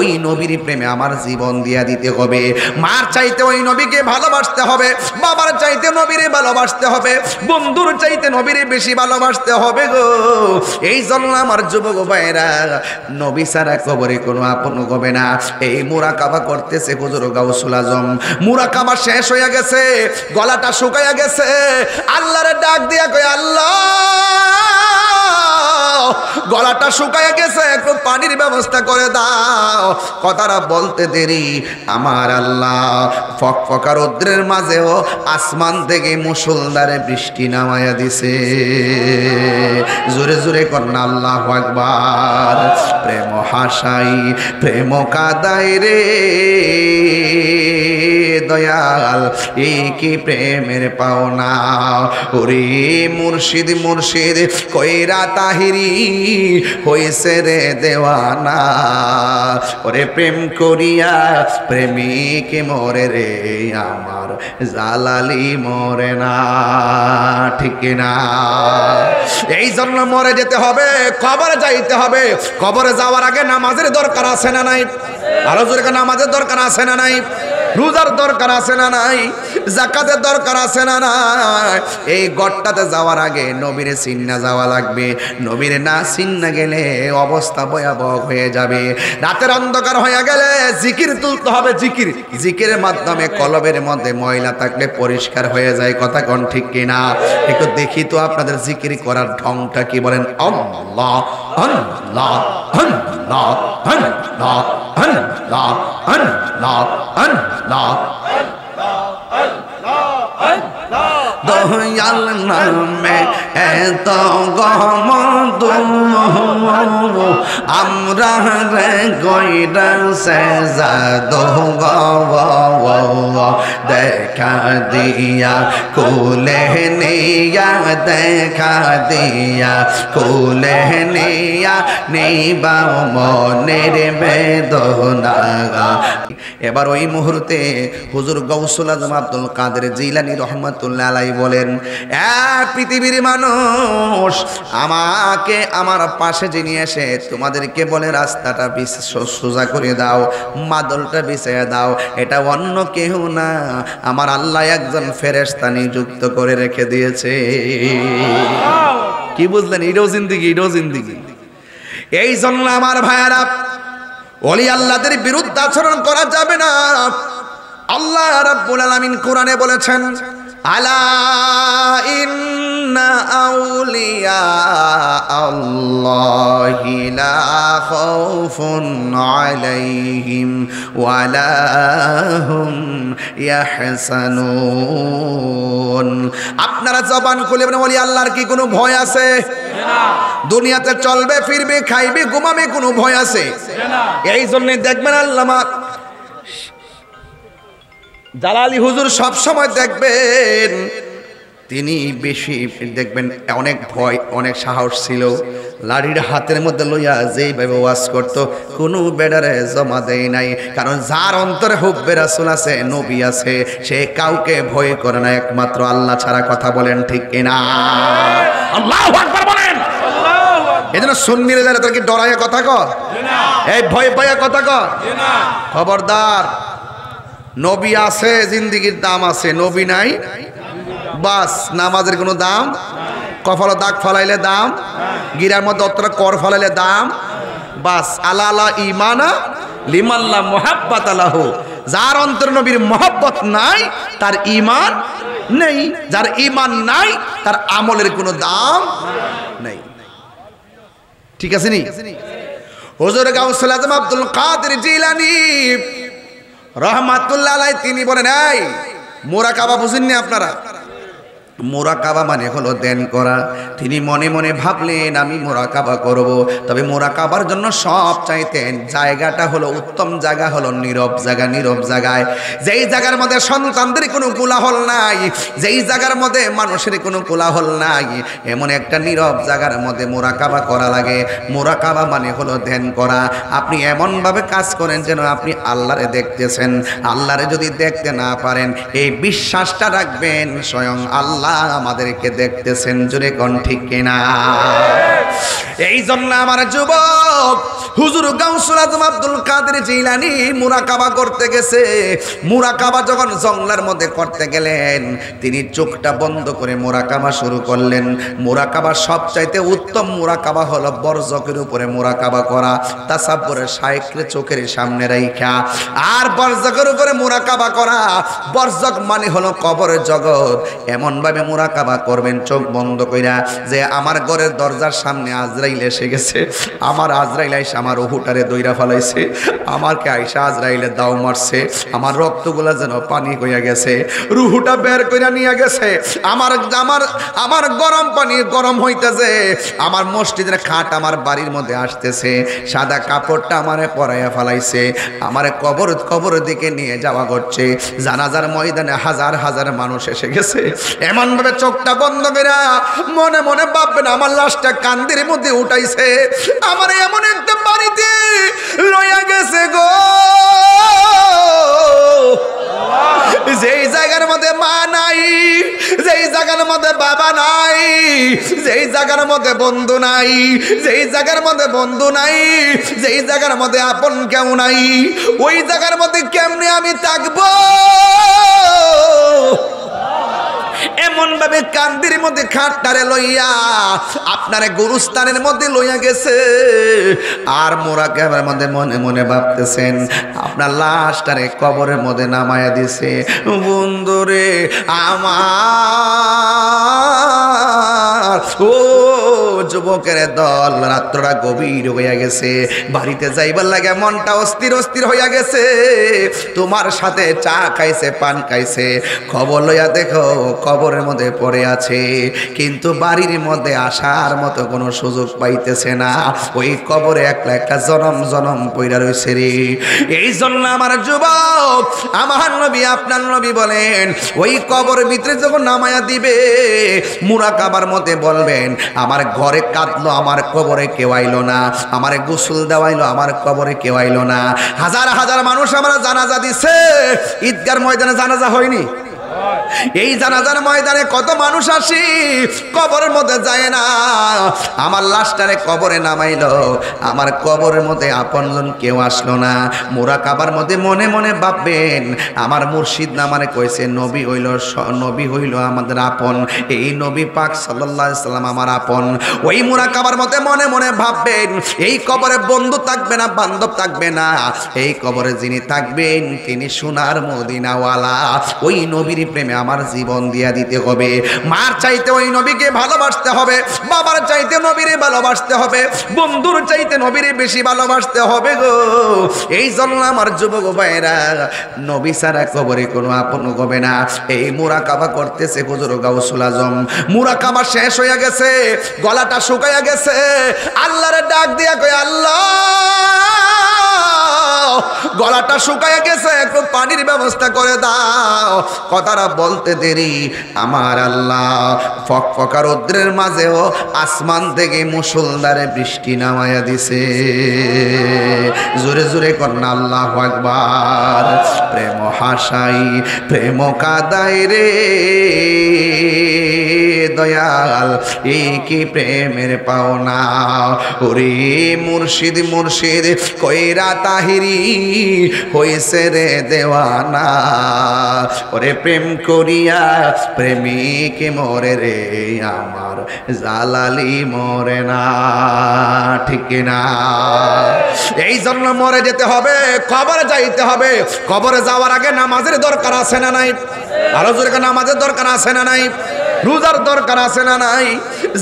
ওই নবীর প্রেমে আমার জীবন দিয়া দিতে হবে। মার চাইতে ওই নবীকে ভালোবাসতে হবে, বাবার চাইতে নবীরে ভালোবাসতে হবে, বন্ধুর চাইতে নবীরে বেশি ভালোবাসতে হবে গো। এই জন্য আমার যুবক ভাইরা, নবী ছাড়া কবরে কোনো আপন হবে না। এই মুরাকাবা করতেছে হুজুর গাউসুল আজম, মুরাকাবা শেষ হয়ে গেছে, গলাটা শুকাইয়া গেছে, আল্লাহরে ডাক দিয়া কয়, আল্লাহ গলাটা শুকাইয়া গেছে, একটু পানির ব্যবস্থা করে দাও। কথাটা বলতে দেরি, আমার আল্লাহ ফকফকা রৌদ্রের মাঝেও আসমান থেকে মুষলধারে বৃষ্টি নামায়া দিছে। জোরে জোরে কন্যা আল্লাহু আকবার। প্রেম হাসাই প্রেম কাদাই রে দয়াল, এই কি প্রেমের পাওনা। ওরে মুর্শিদ মুর্শিদ কইরা তাহিরি হইছে রে দেওয়ানা। ওরে প্রেম করিয়া প্রেমিক মরে রে, আমার জালালি মরে না, ঠিক না? এই জন্য মরে যেতে হবে, কবরে যাইতে হবে। কবরে যাওয়ার আগে নামাজের দরকার আছে না নাই? আরো জোরে নামাজের দরকার আছে না নাই? রোজার দরকার আছে না নাই? যাকাতের দরকার আছে না নাই? এই গড়টাতে যাওয়ার আগে নবীরে চিন্না যাওয়া লাগবে। নবীরে না চিন্না গেলে অবস্থা ভয়াবহ হয়ে যাবে। রাতের অন্ধকার হয়ে গেলে জিকির তুলতে হবে, জিকির। জিকিরের মাধ্যমে কলবের মধ্যে ময়লা থাকলে পরিষ্কার হয়ে যায়। কথা কোন ঠিক কিনা? একটু দেখি তো আপনাদের জিকির করার ঢংটা কি, বলেন আল্লাহ আল্লাহ আল্লাহ আল্লাহ আল্লাহ আল্লাহ আল্লাহ দয়াল নামে এত গমদ আমরা রে গইরা সেজাদ গো, দেখা দিয়া কোলে নিয়া, দেখা দিয়া কোলে নিয়া, নেইবা মনের বেদনা। এবার ওই মুহূর্তে হুজুর গাউসুল আজম আব্দুল কাদের জিলানী রহমাতুল্লাহ আলাইহি বলেন, পৃথিবীর মানুষ, আমাকে আমার পাশে যিনি এসে তোমাদেরকে বলে রাস্তাটা সোজা করে দাও, মাদলটা বিছিয়ে দাও, এটা অন্য কেউ না, আমার আল্লাহ একজন ফেরেশতা নিযুক্ত করে রেখে দিয়েছে। কি বুঝলেন? এটাও জিন্দিগি, এটাও জিন্দিগি। এই জন্য আমার ভাইয়ারা, ওলি আল্লাহদের বিরুদ্ধে আচরণ করা যাবে না। আল্লাহ রাব্বুল আলামিন কোরআনে বলেছেন, আলা ইন্না আউলিয়া আল্লাহি লা খাউফুন আলাইহিম ওয়া লা হুম ইয়াহসানুন। আপনারা জবান খুলে বলেন, ওলি আল্লাহর কি কোনো ভয় আছে? না। দুনিয়াতে চলবে ফিরবে খাইবে ঘুমাবে, কোনো ভয় আছে? না। এই জন্য দেখবেন আল্লামা জালালি হুজুর সব সময় দেখবেন তিনি বেশি দেখবেন অনেক ভয় অনেক সাহস ছিল, লাড়ির হাতের মধ্যে লইয়া যেইভাবে ওয়াজ করতো কোনো বেডারে জমা দেয় নাই, কারণ যার অন্তরে হুব্বে রাসূল আছে, নবী আছে, সে কাউকে ভয় করে না একমাত্র আল্লাহ ছাড়া। কথা বলেন ঠিক কিনা? আল্লাহু আকবার বলেন। এজন্য সুন্নিরা যারা তাদেরকে ডরাইয়া কথা কর, এই ভয় পাইয়া কথা কর, খবরদার। নবী আছে, জিন্দেগির দাম আছে, নবী নাই বাস নামাজের কোনো দাম, কপালে দাগ ফালাইলে দাম, গিরার মধ্যে অতটা কর ফালাইলে দাম, বাস। আলা আলা ইমানা লিমাল্লা মুহাব্বাত আলাহু, যার অন্তর নবীর মহব্বত নাই তার ঈমান নেই, যার ঈমান নাই তার আমলের কোনো দাম নেই। ঠিক আছে নি? হুজুর গাউসুল আজম আব্দুল কাদের জিলানী রহমাতুল্লাহ আলাইহি তিনি বলেন, এই মুরাকাবা বুঝেননি আপনারা? মুরাকাবা মানে হলো ধ্যান করা। তিনি মনে মনে ভাবলেন আমি মুরাকাবা করব, তবে মুরাকাবার জন্য সব চাইতেন জায়গাটা হলো উত্তম জায়গা হলো নীরব জায়গা। নীরব জায়গায়, যেই জায়গার মধ্যে সন্তানদের কোনো কোলাহল নাই, যেই জায়গার মধ্যে মানুষের কোনো কোলাহল নাই, এমন একটা নীরব জায়গার মধ্যে মুরাকাবা করা লাগে। মুরাকাবা মানে হলো ধ্যান করা। আপনি এমনভাবে কাজ করেন যেন আপনি আল্লাহরে দেখতেছেন। আল্লাহরে যদি দেখতে না পারেন, এই বিশ্বাসটা রাখবেন স্বয়ং আল্লাহ আমাদেরকে দেখতেছেন। জোরে কোন ঠিক কিনা? এই জন্য আমার যুবক হুজুর গাউসুল আজম আব্দুল কাদের জিলানী মুরাকাবা করতে গেছে। মুরাকাবা যখন জঙ্গলের মধ্যে করতে গেলেন, তিনি চোখটা বন্ধ করে মুরাকাবা শুরু করলেন। মুরাকাবা সবচাইতে উত্তম মুরাকাবা হলো বরজকের উপরে মুরাকাবা করা, তাসাব্বুরের শাইখকে চোখের সামনে রাইখা, আর বরজকের উপরে মুরাকাবা করা। বরজক মানে হলো কবরের জগৎ। এমন ভাবে মুরাকাবা করবেন চোখ বন্ধ কইরা, যে আমার ঘরের দরজার সামনে আজরাইল এসে গেছে, আমার আজরাইল আইসা আমার রুহুটারে দইরা ফেলাইছে, আমারকে আইসা আজরাইলে দাও মারছে, আমার রক্তগুলা যেন পানি হইয়া গেছে, রুহুটা বের কইরা নিয়ে গেছে, আমার আমার আমার গরম পানি গরম হইতেছে, আমার মসজিদের খাট আমার বাড়ির মধ্যে আসতেছে, সাদা কাপড়টা আমারে পরাইয়া ফেলাইছে, আমারে কবরের দিকে নিয়ে যাওয়া করছে। জানাজার ময়দানে হাজার হাজার মানুষ এসে গেছে। এমন ভাবে চোখটা বন্ধ করে মনে মনে ভাববেন আমার লাশটা কান্দের মধ্যে উঠাইছে, আমার এমন একটা বাড়িতে লইয়া গেছে গো, যেই জায়গার মধ্যে মা নাই, যেই জায়গার মধ্যে বাবা নাই, যেই জায়গার মধ্যে বন্ধু নাই, যেই জায়গার মধ্যে বন্ধু নাই, যেই জায়গার মধ্যে আপন কেউ নাই, ওই জায়গার মধ্যে কেমনে আমি থাকবো? এমন ভাবে কান্দির মধ্যে খাটটারে লইয়া আপনারে গুরুস্থানের মধ্যে লইয়া গেছে। আর মুরাকাবার মধ্যে মনে মনে ভাবতেছেন আপনার লাশটারে কবরের মধ্যে নামায়া দিছে। বন্ধুরে আমার, ও যুবকের দল, রাত্রটা গভীর হইয়া গেছে, বাড়িতে যাইবার লাগে মনটা অস্থির অস্থির হইয়া গেছে। তোমার সাথে চা খাইছে, পান খাইছে, খবর লইয়া দেখো কবরের মধ্যে পড়ে আছে, কিন্তু বাড়ির মধ্যে আসার মতো কোনো সুযোগ পাইতেছে না। ওই কবরে একলা একটা জনম জনম পইরা রইছে রে। এই জন্য আমার যুবক, আমার নবী আপনার নবী বলেন, ওই কবরের ভিতরে যখন নামায়া দিবে, মুরাকাবার মধ্যে বলবেন আমার ঘরে কাঁদলো, আমার কবরে কেউ আইলো না, আমার গোসল দেওয়াইলো, আমার কবরে কেউ আইলো না। হাজার হাজার মানুষ আমরা জানাজা দিছে, ঈদগার ময়দানে জানাজা হয়নি? এই জানাজার ময়দানে কত মানুষ আসি, কবরের মধ্যে যায় না। আমার লাশটারে কবরে নামাইলো, আমার কবরের মধ্যে আপনজন কেউ আসলো না। মুরাকাবার মধ্যে মনে মনে ভাববেন আমার মুর্শিদ নামারে কইছে নবী হইল আমাদের আপন, এই নবী পাক সাল্লাল্লাহু আলাইহি সাল্লাম আমার আপন। ওই মুরাকাবার মধ্যে মনে মনে ভাববেন এই কবরে বন্ধু থাকবে না, বান্ধব থাকবে না, এই কবরে যিনি থাকবেন তিনি সোনার মদিনাওয়ালা। ওই নবীর প্রেমে আমার জীবন দিয়া দিতে হবে। মার চাইতে ওই নবীকে ভালোবাসতে হবে, বাবার চাইতে নবীরে ভালোবাসতে হবে, বন্ধুর চাইতে নবীরে বেশি ভালোবাসতে হবে গো। এই জন্য আমার যুবক ভাইরা, নবী ছাড়া কবরে কোনো আপন হবে না। এই মুরাকাবা করতেছে হুজুর গাউসুল আজম। মুরাকাবা শেষ হয়ে গেছে, গলাটা শুকাইয়া গেছে, আল্লাহরে ডাক দিয়া কয় আল্লাহ গলাটা শুকায় গেছে, একটু পানির ব্যবস্থা করে দাও। কথাটা বলতে দেরি আমার আল্লাহ ফকফকা রৌদ্রের মাঝেও আসমান থেকে মুষলধারে বৃষ্টি নামায়া দিছে। জোরে জোরে কন্যা আল্লাহু আকবার। প্রেম হাসাই প্রেম কাদাই রে দয়াল, এই কি প্রেমের পাওনা। ওরে মুর্শিদ মুর্শিদ কইরা তাহিরি হইছে রে দেওয়ানা। ওরে প্রেম করিয়া প্রেমিক মরে রে আমার জালালি মরে না, ঠিক না? এই জন্য মরে যেতে হবে, কবরে যাইতে হবে। কবরে যাওয়ার আগে নামাজের দরকার আছে না নাই? আরো জোরে নামাজের দরকার আছে না নাই? রোজার দরকার আছে না নাই?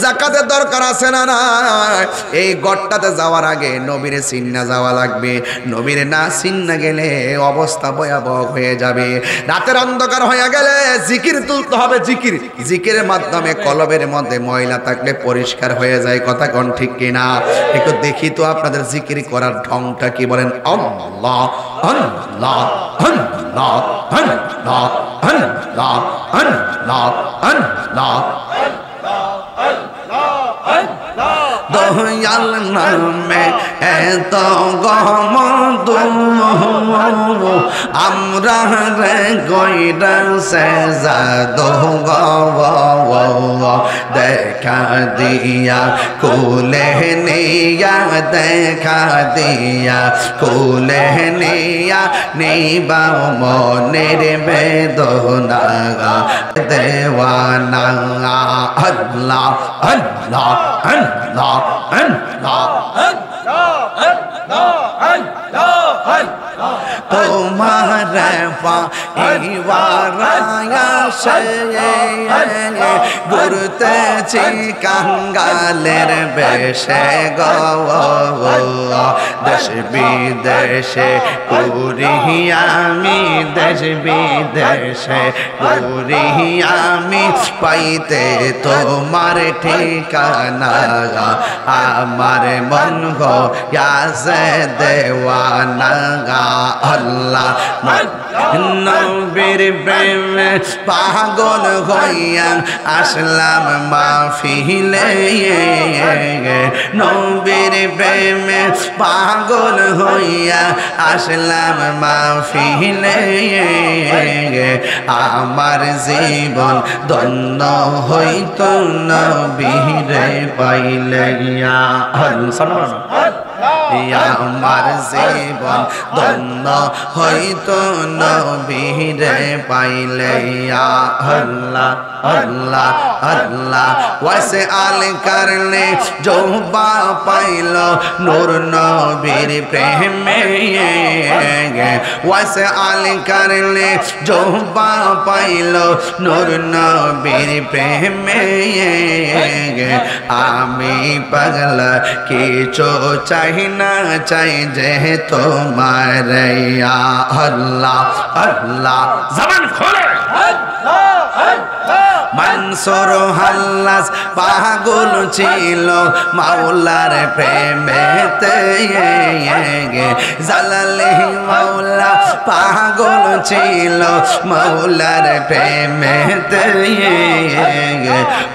যাকাতের দরকার আছে না নাই? এই গড়টাতে যাওয়ার আগে নবীরে চিন্না যাওয়া লাগবে। নবীরে না চিন্না গেলে অবস্থা ভয়াবহ হয়ে যাবে। রাতের অন্ধকার হয়ে গেলে জিকির তুলতে হবে। জিকির, জিকিরের মাধ্যমে কলবের মধ্যে ময়লা থাকলে পরিষ্কার হয়ে যায়। কথা কোন ঠিক কিনা? একটু দেখি তো আপনাদের জিকির করার ঢংটা কি, বলেন? আল্লাহ আল্লাহ আল্লাহ আল্লাহ আল্লাহ আল্লাহ আল্লাহ দয়াল নামে এত গমদ আমরা রে গইরা সেজাদো দেখা দিয়া কোলে নিয়া, দেখা দিয়া কোলে নিয়া নিবা মনের বেদনা দেওয়ানা। আল্লাহ আল্লাহ আল্লাহ আল্লাহ তোমার ঘুরতেছি কাঙ্গালের বেশে গো, দেশ বিদেশে পুরি আমি, দেশ বিদেশে পুরি আমি, পাইতে তোমার ঠিকানা আমার মন গো ইয়াসে দেওয়ানা। আল্লাহ নবীর প্রেমে পাগল হইয়া আসলাম মাহফিলে, নবীর প্রেমে পাগল হইয়া আসলাম মাহফিলে। আমার জীবন ধন্য হইত নবীরে পাইলে। আমার জীবন ধন্য হইত নবীরে পাইলে। আল্লাহ আল্লাহ আল্লাহ ওয়াসে আল করলে জোবা পাইল নূর নবীর প্রেমে, ওয়াসে আল করলে জোবা পাইল নূর নবীর প্রেমে। আমি পাগলা কিছু চাই না, চাই যে তোমার। আল্লাহ আল্লাহ জবান খোলে। মানসুর হাল্লাস পাগল ছিল মাওলার প্রেমেতে, জালালি মাওলা পাগল ছিল মাওলার প্রেমেতে।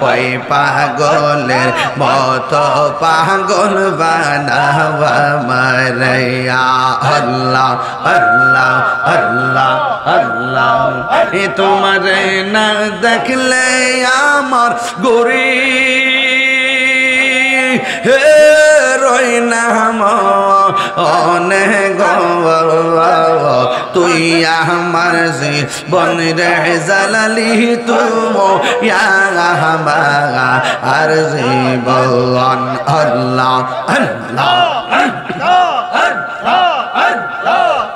ওই পাগলের মতো পাগল বানাওয়া মারাইয়া। আল্লাহ আল্লাহ আল্লাহ আল্লাহ তোমার না দেখলে আমার গরি হে রই নাম অনেক তুই আমার জীবন রে জালালি তুমি আর জীবন। আল্লাহ আল্লাহ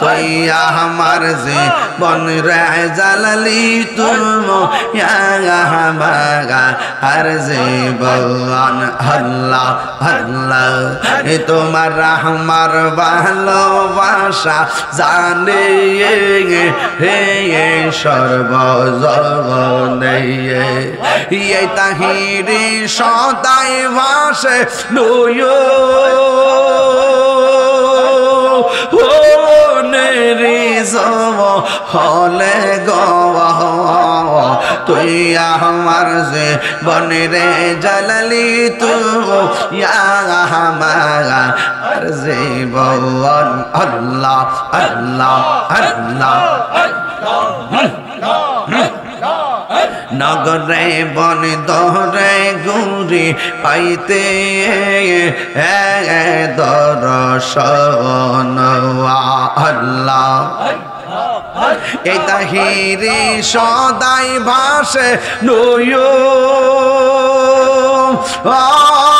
তুই আমার জীবন রে জালালি তুমি আর জীবন। আল্লাহ আল্লাহ তোমার আমার ভালোবাসা জানে হে সর্বজগনে। এই তাহিরি সদাই ভাসে নয় হলে গো তুই আমার যে বনরে জালালি তু আমার জীবন আল্লাহ আল্লাহ আল্লাহ নগরে বন দরে গুরি পাইতে দর্শন আল্লাহ এই তাহিরি সদাই ভাসে নয়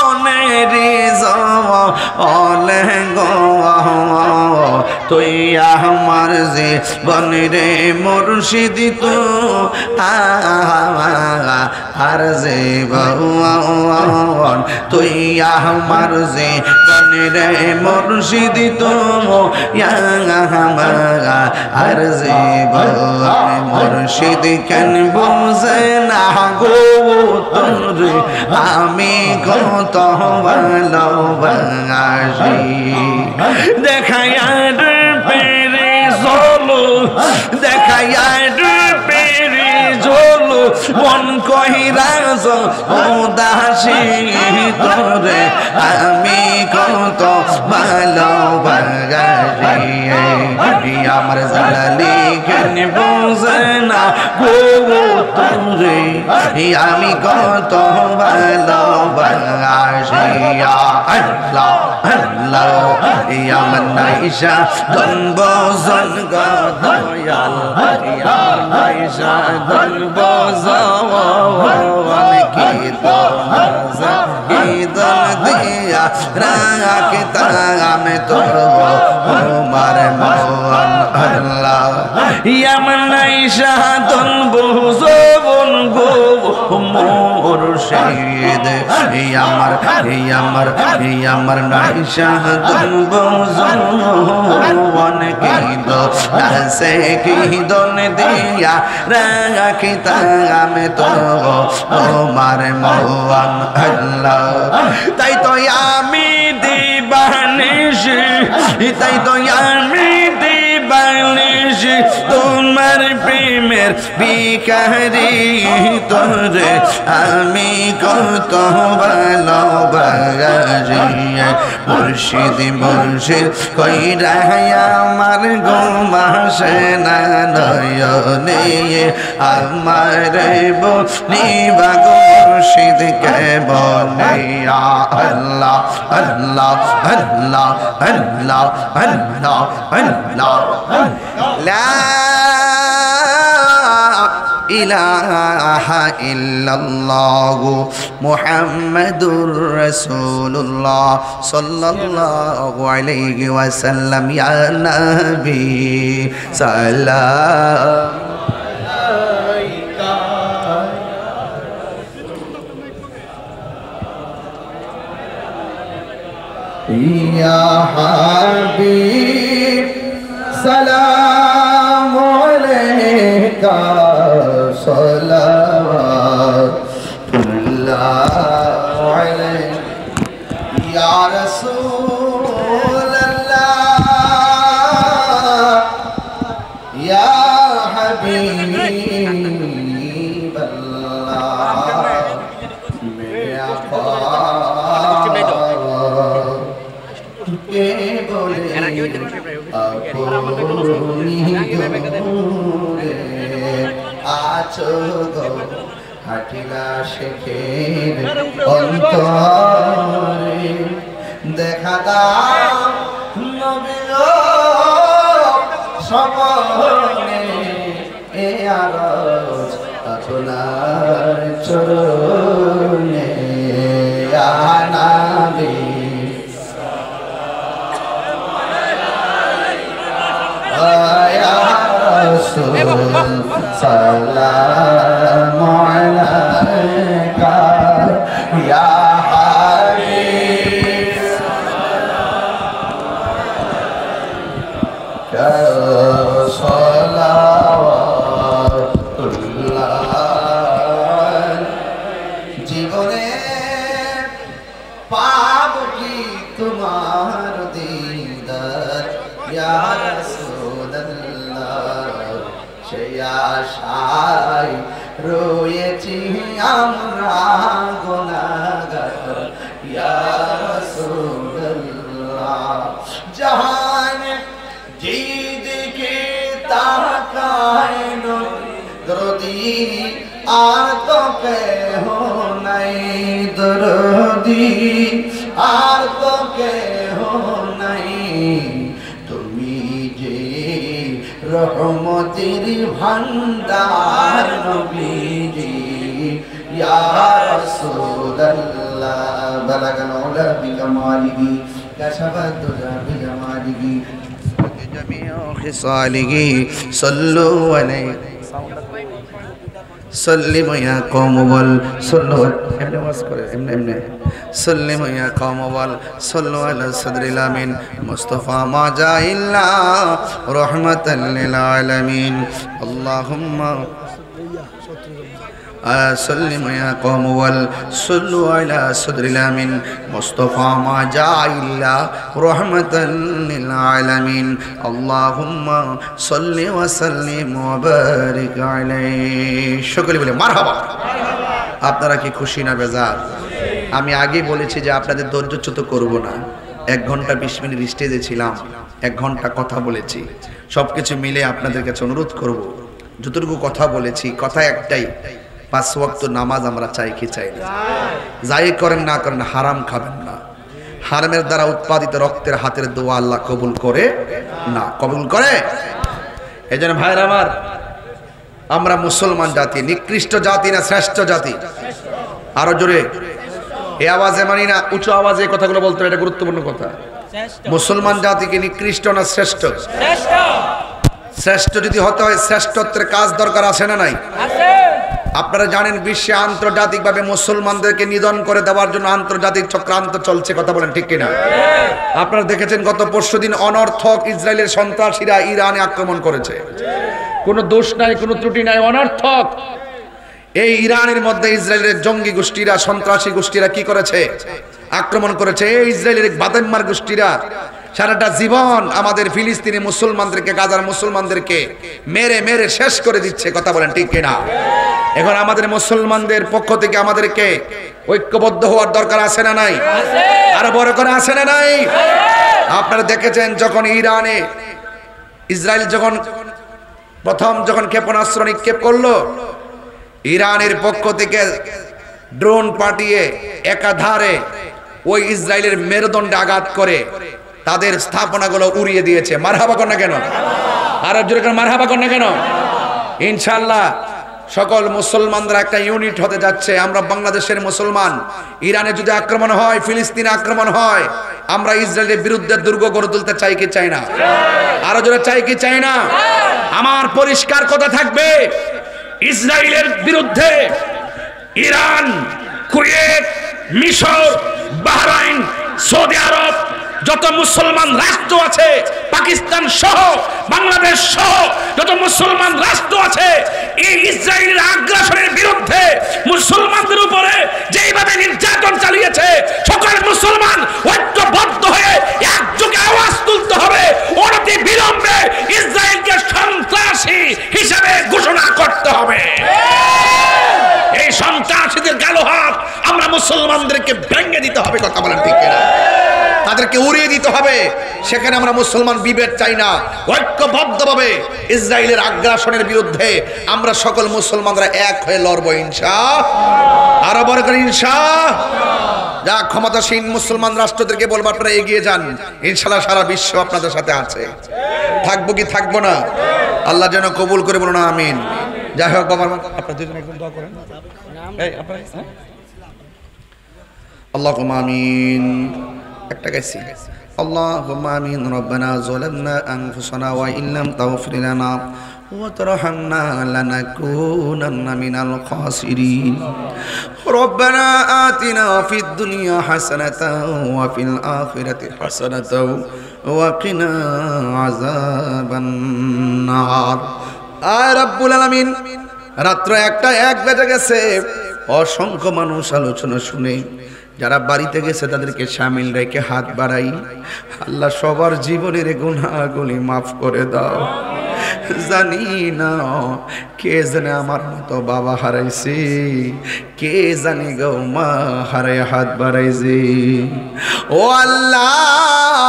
অনেরি অলে গো তুই আমার যে বনরে মুর্শিদ তু আর যে ভগবান তুই আমার যে বনরে মুর্শিদ তু আর যে ভগবান মুর্শিদ কেন বুঝে না গো তোরে আমি কত ভালোবাসি দেখায়ার পেরে জলো দেখায়ার পেরে জলো মন কহিরা উদাসী তোরে আমি কত ভালোবাসি আমার জালালি কেন বুঝে না গো তোরে আমি কত ভালোবাসি আল্লাহ আল্লাহ আমার নাইশা দনব জনগ দয়াল নাইশা দনব জওয়ান কি দমজা কি দন দিয়া রাখতা আমি তোর আমার মন আল্লাহ আমার নাইশা দনব জওয়ান গো মোর শহীদ আমার নাইশা দনব জওয়ান কি দো সে কি দন দিয়া রাখিতা আমি তো আমার মন আল্লাহ তাই তো আমি দিবানিশি তাই তো আমি দিবানিশি তোমার প্রেমের বিকারি তোরে আমি কত ভালোবাসি মুর্শিদ মুর্শিদ কইরা আমার ঘুমাসে না নয়নে আমার বনিবা গো মুর্শিদ কে বনে আল্লাহ আল্লাহ আল্লাহ আল্লাহ আল্লাহ আল্লাহ লা ইলাহা ইল্লাল্লাহু মুহাম্মাদুর রাসূলুল্লাহ সাল্লাল্লাহু আলাইহি ওয়াসাল্লাম ইয়া নবী সালাম আলাইকা ইয়া হাবিব সালাম আলাইকা salawatullah alayhi ya rasulullah ya habiballah mere aqa ke bole আছো গো হাটিলা শেখের অন্তরে দেখা দাও নবী গো স্বপ্নে এ আরজ আপনার চরণে ইয়া নবী সালামু আলাইকা ইয়া হাবিব সালাওয়াতুল্লাহ জীবনে পাব কি তোমার দিদার ইয়া রাসূলুল্লাহ সেই আশায় রয়েছি আমরা গুনাহগার ইয়া রাসূলুল্লাহ জাহান যেদিকে তাকায় দরদি আর তো কেহ নাই দরদি আর তো কেহ নাই তুমি যে রহমতের ভান্ডার নবীজি ইয়া রাসূলুল্লাহ বালাগাল উলা বিকামালিহি কাশাফাত দুজা বিজামালিহি জামিউ খিসালিহি সাল্লু আলাইহি সাল্লিমু ইয়া কওম ওয়াল সাল্লু এমনে ওয়াজ করে এমনে সাল্লিমু ইয়া কওম ওয়াল সাল্লু আলা সাদরিল আমিন মুস্তাফা মা জাইল্লা রাহমাতাল লিল আলামিন আল্লাহুম্মা সাল্লিমু ইয়া কওম ওয়াল সাল্লু আলা সাদরিল আমিন মুস্তাফা মা জাইল্লা রাহমাতাল লিল আলামিন আল্লাহুম্মা সাল্লি ওয়া সাল্লিম ওয়া বারিক আলাইহি সকলে বলে মারহাবা। আপনারা কি খুশি না বেজার? আমি আগেই বলেছি যে আপনাদের ধৈর্যচ্যুত করব না। 1 ঘন্টা 20 মিনিট স্টেজে ছিলাম, 1 ঘন্টা কথা বলেছি। সবকিছু মিলে আপনাদের কাছে অনুরোধ করব, যতটুকু কথা বলেছি কথা একটাই, 5 ওয়াক্ত নামাজ আমরা চাই কি চাই না? যাই করেন না করেন হারাম খাবেন না। হারামের দ্বারা উৎপাদিত রক্তের হাতের দোয়া আল্লাহ কবুল করে না। কবুল করে? এজন্য ভাইরা আমার, আমরা মুসলমান জাতি নিকৃষ্ট জাতি না শ্রেষ্ঠ জাতি? আরো জোরে এই আওয়াজে মানি না, উঁচু আওয়াজে কথাগুলো বলতে হবে, এটা গুরুত্বপূর্ণ কথা। মুসলমান জাতিকে নিকৃষ্ট না শ্রেষ্ঠ? শ্রেষ্ঠ যদি হতে হয় শ্রেষ্ঠত্বের কাজ দরকার আছে না নাই? আপনারা জানেন বিশ্বে আন্তর্জাতিকভাবে মুসলমানদেরকে নিধন করে দেওয়ার জন্য আন্তর্জাতিক চক্রান্ত চলছে, কথা বলেন ঠিক কিনা? আপনারা দেখেছেন গত পরশুদিন অনর্থক ইসরায়েলের সন্ত্রাসীরা ইরানে আক্রমণ করেছে। কোনো দোষ নাই, কোনো ত্রুটি নাই, অনর্থক। এই ইরানের মধ্যে ইসরায়েলের জঙ্গি গোষ্ঠীরা, সন্ত্রাসী গোষ্ঠীরা কি করেছে? আক্রমণ করেছে। এই ইসরায়েলের বাদেম্মার গোষ্ঠীরা সারাটা জীবন আমাদের ফিলিস্তিনি মুসলমানদেরকে, গাজার মুসলমানদেরকে মেরে মেরে শেষ করে দিচ্ছে, কথা বলেন ঠিক কিনা? এখন আমাদের মুসলমানদের পক্ষ থেকে আমাদেরকে ঐক্যবদ্ধ হওয়ার দরকার আছে না নাই? আরো বড় করে আছে না নাই? আপনারা দেখেছেন যখন ইরানে ইসরায়েল প্রথম ক্ষেপণাস্ত্র নিক্ষেপ করলো, ইরানের পক্ষ থেকে ড্রোন পাঠিয়ে একাধারে ওই ইসরায়েলের মেরুদণ্ডে আঘাত করে তাদের স্থাপনাগুলো উড়িয়ে দিয়েছে। মারহাবা কর না কেন? আর জোরে করে মারহাবা কর না কেন? ইনশাআল্লাহ সকল মুসলমানরা একটা ইউনিট হতে যাচ্ছে। আমরা বাংলাদেশের মুসলমান, ইরানে যদি আক্রমণ হয়, ফিলিস্তিনে আক্রমণ হয়, আমরা ইসরায়েলের বিরুদ্ধে দুর্গ গড়ে তুলতে চাই কি চাই না? আরো জোরে চাই কি চাই না? আমার পরিষ্কার কথা থাকবে, ইসরায়েলের বিরুদ্ধে ইরান, কুয়েত, মিশর, বাহরাইন, সৌদি আরব, যত মুসলমান রাষ্ট্র আছে, পাকিস্তান সহ বাংলাদেশ সহ যত মুসলমান রাষ্ট্র আছে, এই ইসরায়েলের আগ্রাসনের বিরুদ্ধে মুসলমানদের উপরে যেইভাবে নির্যাতন চালিয়েছে, সকল মুসলমান ঐক্যবদ্ধ হয়ে একযোগে আওয়াজ তুলতে হবে, অনতি বিলম্বে ইসরায়েলকে সন্ত্রাসী হিসেবে ঘোষণা করতে হবে। এই সন্ত্রাসীদের কালো হাত আমরা মুসলমানদেরকে ভেঙে দিতে হবে, কথা বলেন ঠিক কিনা? তাদেরকে উড়িয়ে দিতে হবে। সেখানে আমরা মুসলমান বিভেদ চাই না। ঐক্যবদ্ধভাবে ইসরায়েলের আগ্রাসনের বিরুদ্ধে আমরা সকল মুসলমানরা এক হয়ে লড়বো ইনশাআল্লাহ। আরো বড় করে ইনশাআল্লাহ। যা ক্ষমতাসীন মুসলমান রাষ্ট্রদেরকে বলবো আপনারা এগিয়ে যান, ইনশাআল্লাহ সারা বিশ্ব আপনাদের সাথে আছে। থাকবো কি থাকবো না? আল্লাহ যেন কবুল করে, বলুন আমিন। যাই হোক বাবা, আপনারা দুজন একদম দোয়া করেন। আল্লাহুম্মা আমিন। একটা গাইছি, আল্লাহুম্মা আমিন। রব্বানা যালামনা আনফুসানা ওয়া ইল্লাম তাগফির লানা ওয়া তারহামনা লানাকুনান্না মিনাল খাসিরিন। রব্বানা আতিনা ফিদ দুনিয়া হাসানাতাও ওয়া ফিল আখিরাতি হাসানাতাও ওয়া কিনা আযাবান নার। আয় রব্বুল আলামিন, রাত্র 1 বেজে গেছে। অসংখ্য মানুষ আলোচনা শুনে যারা বাড়িতে গেছে তাদেরকে শামিল রেখে হাত বাড়াই। আল্লাহ সবার জীবনের গুনাহগুলি মাফ করে দাও। জানি না কে জানে আমার মতো বাবা হারাইছে, কে জানি গো মা হারায় হাত বাড়াইছে। ও আল্লাহ,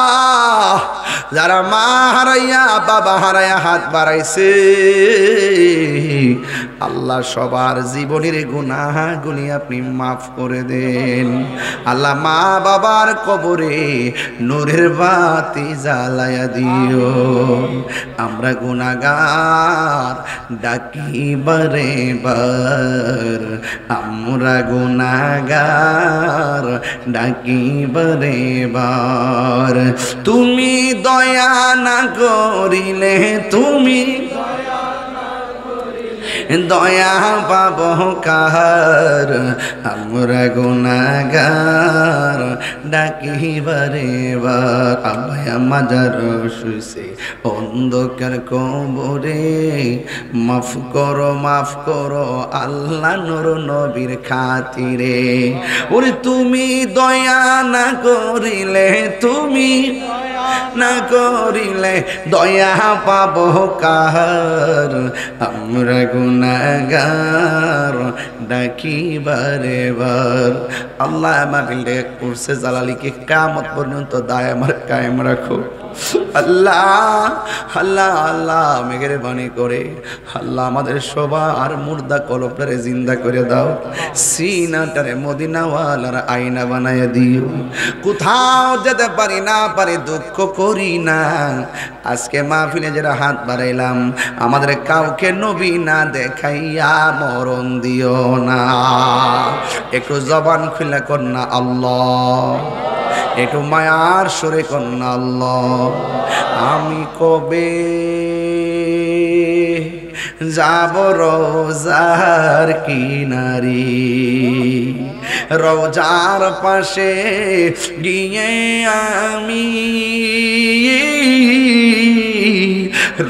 যারা মা হারাইয়া বাবা হারাইয়া হাত বাড়াইছে, আল্লাহ সবার জীবনের গুনাহগুলি আপনি মাফ করে দেন। আল্লাহ মা বাবার কবরে নূরের বাতি জ্বালায়া দিও। আমরা গুনাহগার ডাকি বারে বার, আমরা গুনাহগার ডাকি বারে বার। তুমি দয়া না করিলে, তুমি দয়া পাব কাহার, আমরা গুনাহগার ডাকি বারে বার। আব্বায়া মাজার শুইছে অন্ধকার কবরে, মাফ করো মাফ করো আল্লাহ নূর নবীর খাতিরে। ওরে তুমি দয়া না করিলে, তুমি না করিলে দয়া পাব কাহার, আমরা গুনাহগার ডাকি বারে বার। আল্লাহ মাহফিলটা করছে জালালিকে কিয়ামত পর্যন্ত দায়ামার কায়েম রাখো। আল্লাহ আল্লাহ আল্লাহ মেহেরবানি করে আল্লাহ আমাদের সবার মুর্দা কলবটারে জিন্দা করে দাও, সিনাটারে মদিনাওয়ালার আয়না বানায় দিও। কোথাও যেতে পারি না পারি দুঃখ করি না, আজকে মাহফিলে যারা হাত বাড়াইলাম আমাদের কাউকে নবী না দেখাইয়া মরণ দিও না। একটু জবান খুলে কন্যা আল্লাহ, একটু মায়ার সুরে কন্যা আল্লাহ। আমি কবে যাব রোজার কিনারি, রোজার পাশে গিয়ে আমি,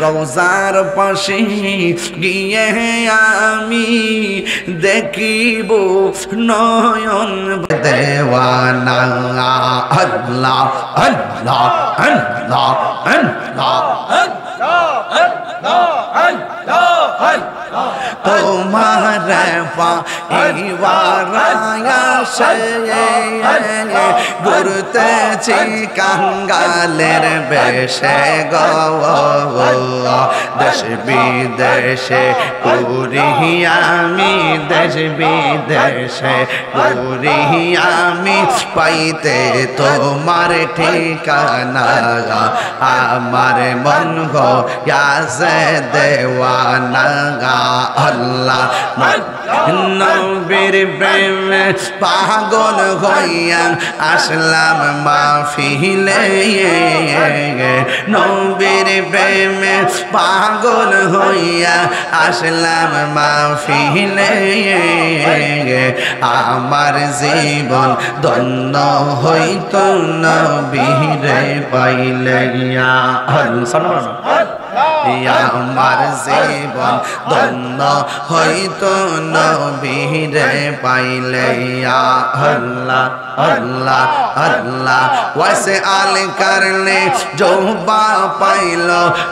রোজার পাশে গিয়ে আমি দেখিব নয়ন দেওয়ানা। আল্লাহ আল্লাহ আল্লাহ আল্লাহ তোমার ঘুরতেছি কাঙ্গালের বেশে গো, দেশ বিদেশে ঘুরি আমি, দেশ বিদেশে ঘুরি আমি, পাইতে তোমার ঠিকানা আমার মন গয়াছে দেওয়ানা। আল্লাহ নবীর প্রেমে পাগল হইয়া আসলাম মাহফিলে, নবীর প্রেমে পাগল হইয়া আসলাম মাহফিলে। আমার জীবন ধন্য হইত নবীরে পাইলে, আমার জীবন ধন্য হইত নবীরে পাইলে। আল্লাহ আল্লাহ আল্লাহ ওয়াসে আল করলে জোবা পাইল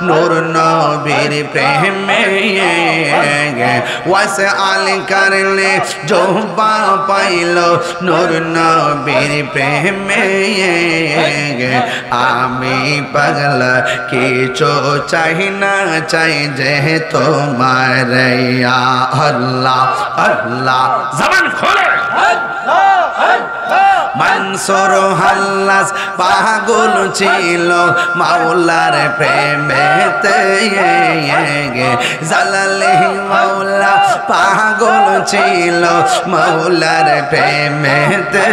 নূর নবীর প্রেমে, ওয়াসে আল করলে জোবা পাইল নূর নবীর প্রেমে। আমি পাগলা কিছু চাই না, চাই যে তোমার। আল্লাহ আল্লাহ জবান খোলে। মানসুর হাল্লাস পাগল ছিল মাওলার প্রেমেতে, জালালি মাওলা পাগল ছিল মাওলার প্রেমেতে।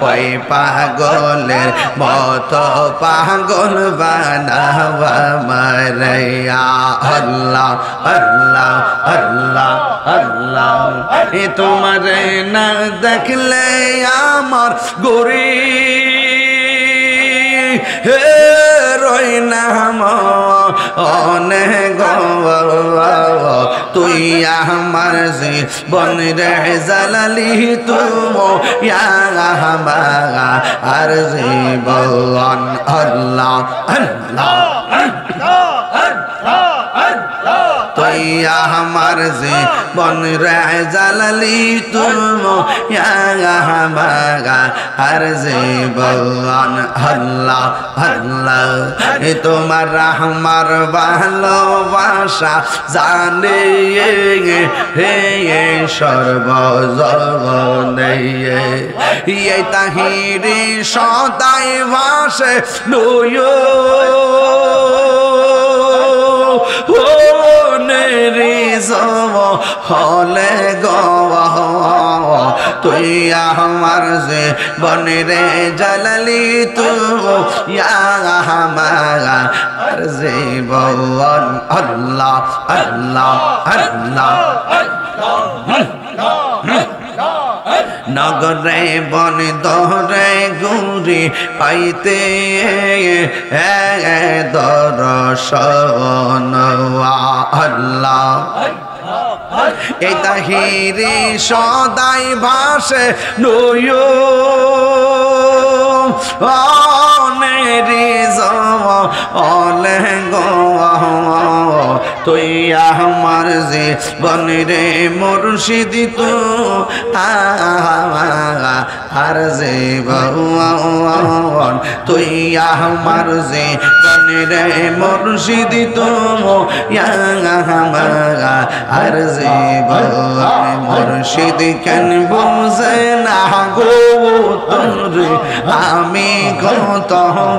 ওই পাগলের মতো পাগল বানাওয়া মারাইয়া। আল্লাহ আল্লাহ আল্লাহ আল্লাহ তোমার না দেখলে আমার গরি হে রই নাম অনেক, তুই আমার জীবন রে জালালি তুমি আর জীবন। আল্লাহ আল্লাহ তুই আমার জীবন রে জালালি তুমি আর জীবন আল্লাহ আল্লাহ তোমার আমার ভালোবাসা জানে হে সর্বজনে এই তাহিরি সদাই ভাসে নয় হলে গো তুই আমার যে বনে রে জালালি তুই আমার জীবন আল্লাহ আল্লাহ আল্লাহ নগরে বন দরে গুরি পাইতে দর্শন আল্লাহ এই তাহিরি সদাই ভাসে নয় অলে গো তুই আমার জীবন রে মুর্শিদ তু আর জীবন তুই আমার জীবন রে মুর্শিদ তু আর জীবন মুর্শিদ কেন বুঝে না গো তোরে আমি কত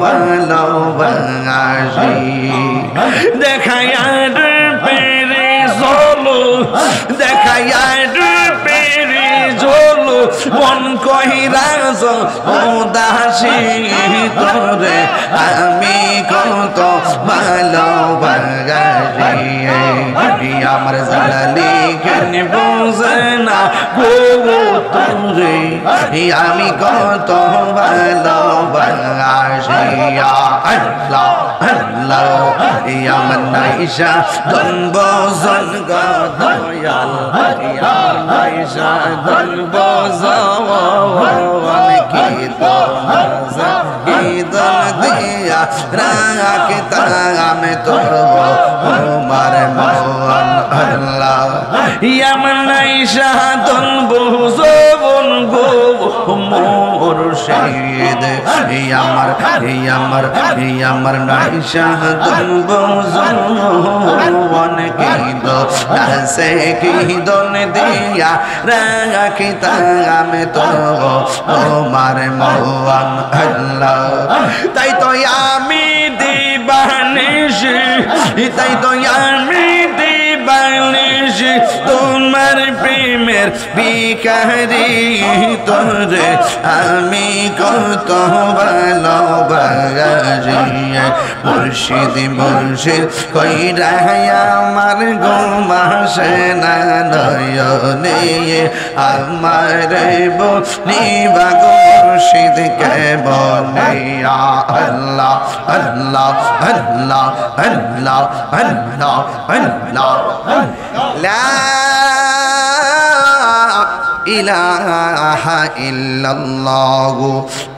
ভালোবাসি দেখাই আর পেরে চলো দেখাই আর পেরে চলো মন কহিরা উদাসী তোরে আমি কত ভালোবাসি আমার জালালি কেন বুঝে না গো তোরে আমি কত ভালোবাসি আল্লাহ আল্লাহ আমার নাইশা দনব জন দয়াল আমার নাইশা দনব জন কি তো ঈদন দিয়া রাখতা আমি তোর তোমার মন আল্লাহ আমার নাইশা দনব জন গো মুর্শিদ আমার নাইশা দনব জন কি দো সে কি দন দিয়া রাখিতা আমি তোমার মন আল্লাহ তাই তো আমি দিবানিশি তাই তো আমি দিবানিশি তোমার প্রেমের ভিখারি তোরে আমি কত ভালোবাসি মুর্শিদ মুর্শিদ কইরা আমার ঘুমাসে না নয়নে আমার বনিবা গো মুর্শিদ কে বনিয়া আল্লাহ আল্লাহ আল্লাহ আল্লাহ আল্লাহ আল্লাহ লা ইলাহা ইল্লাল্লাহ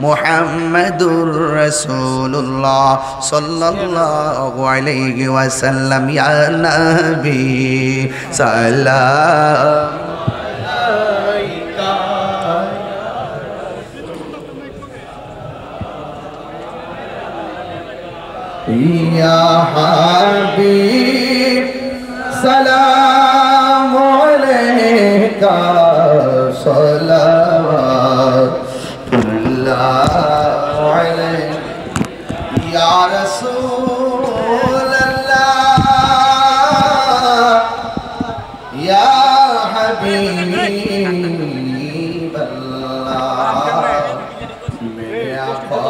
মুহাম্মাদুর রাসূলুল্লাহ সাল্লাল্লাহু আলাইহি ওয়াসাল্লাম ইয়া নবী সালাম আলাইকা ইয়া হাবিব সালাম আলাইকা সালাওয়াতুল্লাহ আলাইহি ইয়া রাসূলুল্লাহ ইয়া হাবিবাল্লাহ মেরে আকা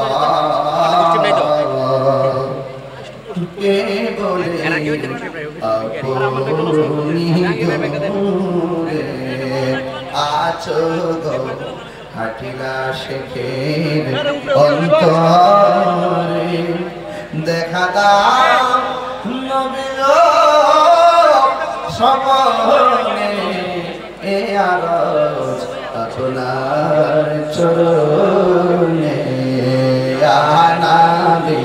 কে বলে আছো গো হাটিলা শেখের অন্তরে দেখা দাও নবী গো সমনে এ আরজ আপনার চরণে ইয়া নবী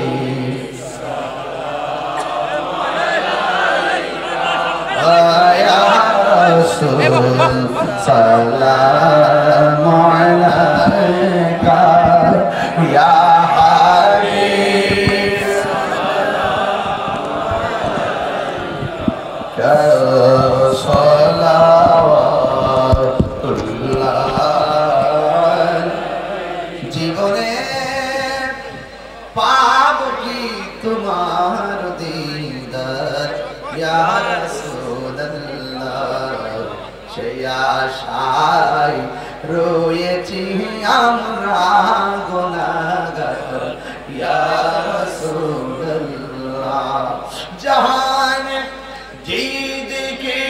রাসূল সালামু আলাইকা ইয়া হাবিব সালাওয়াতুল্লাহ জীবনে পাব কি তোমার দিদার ইয়া রাসূলুল্লাহ সেই আশায় রয়েছি আমরা গুনাহগার ইয়া রাসূলুল্লাহ জাহান যেদিকে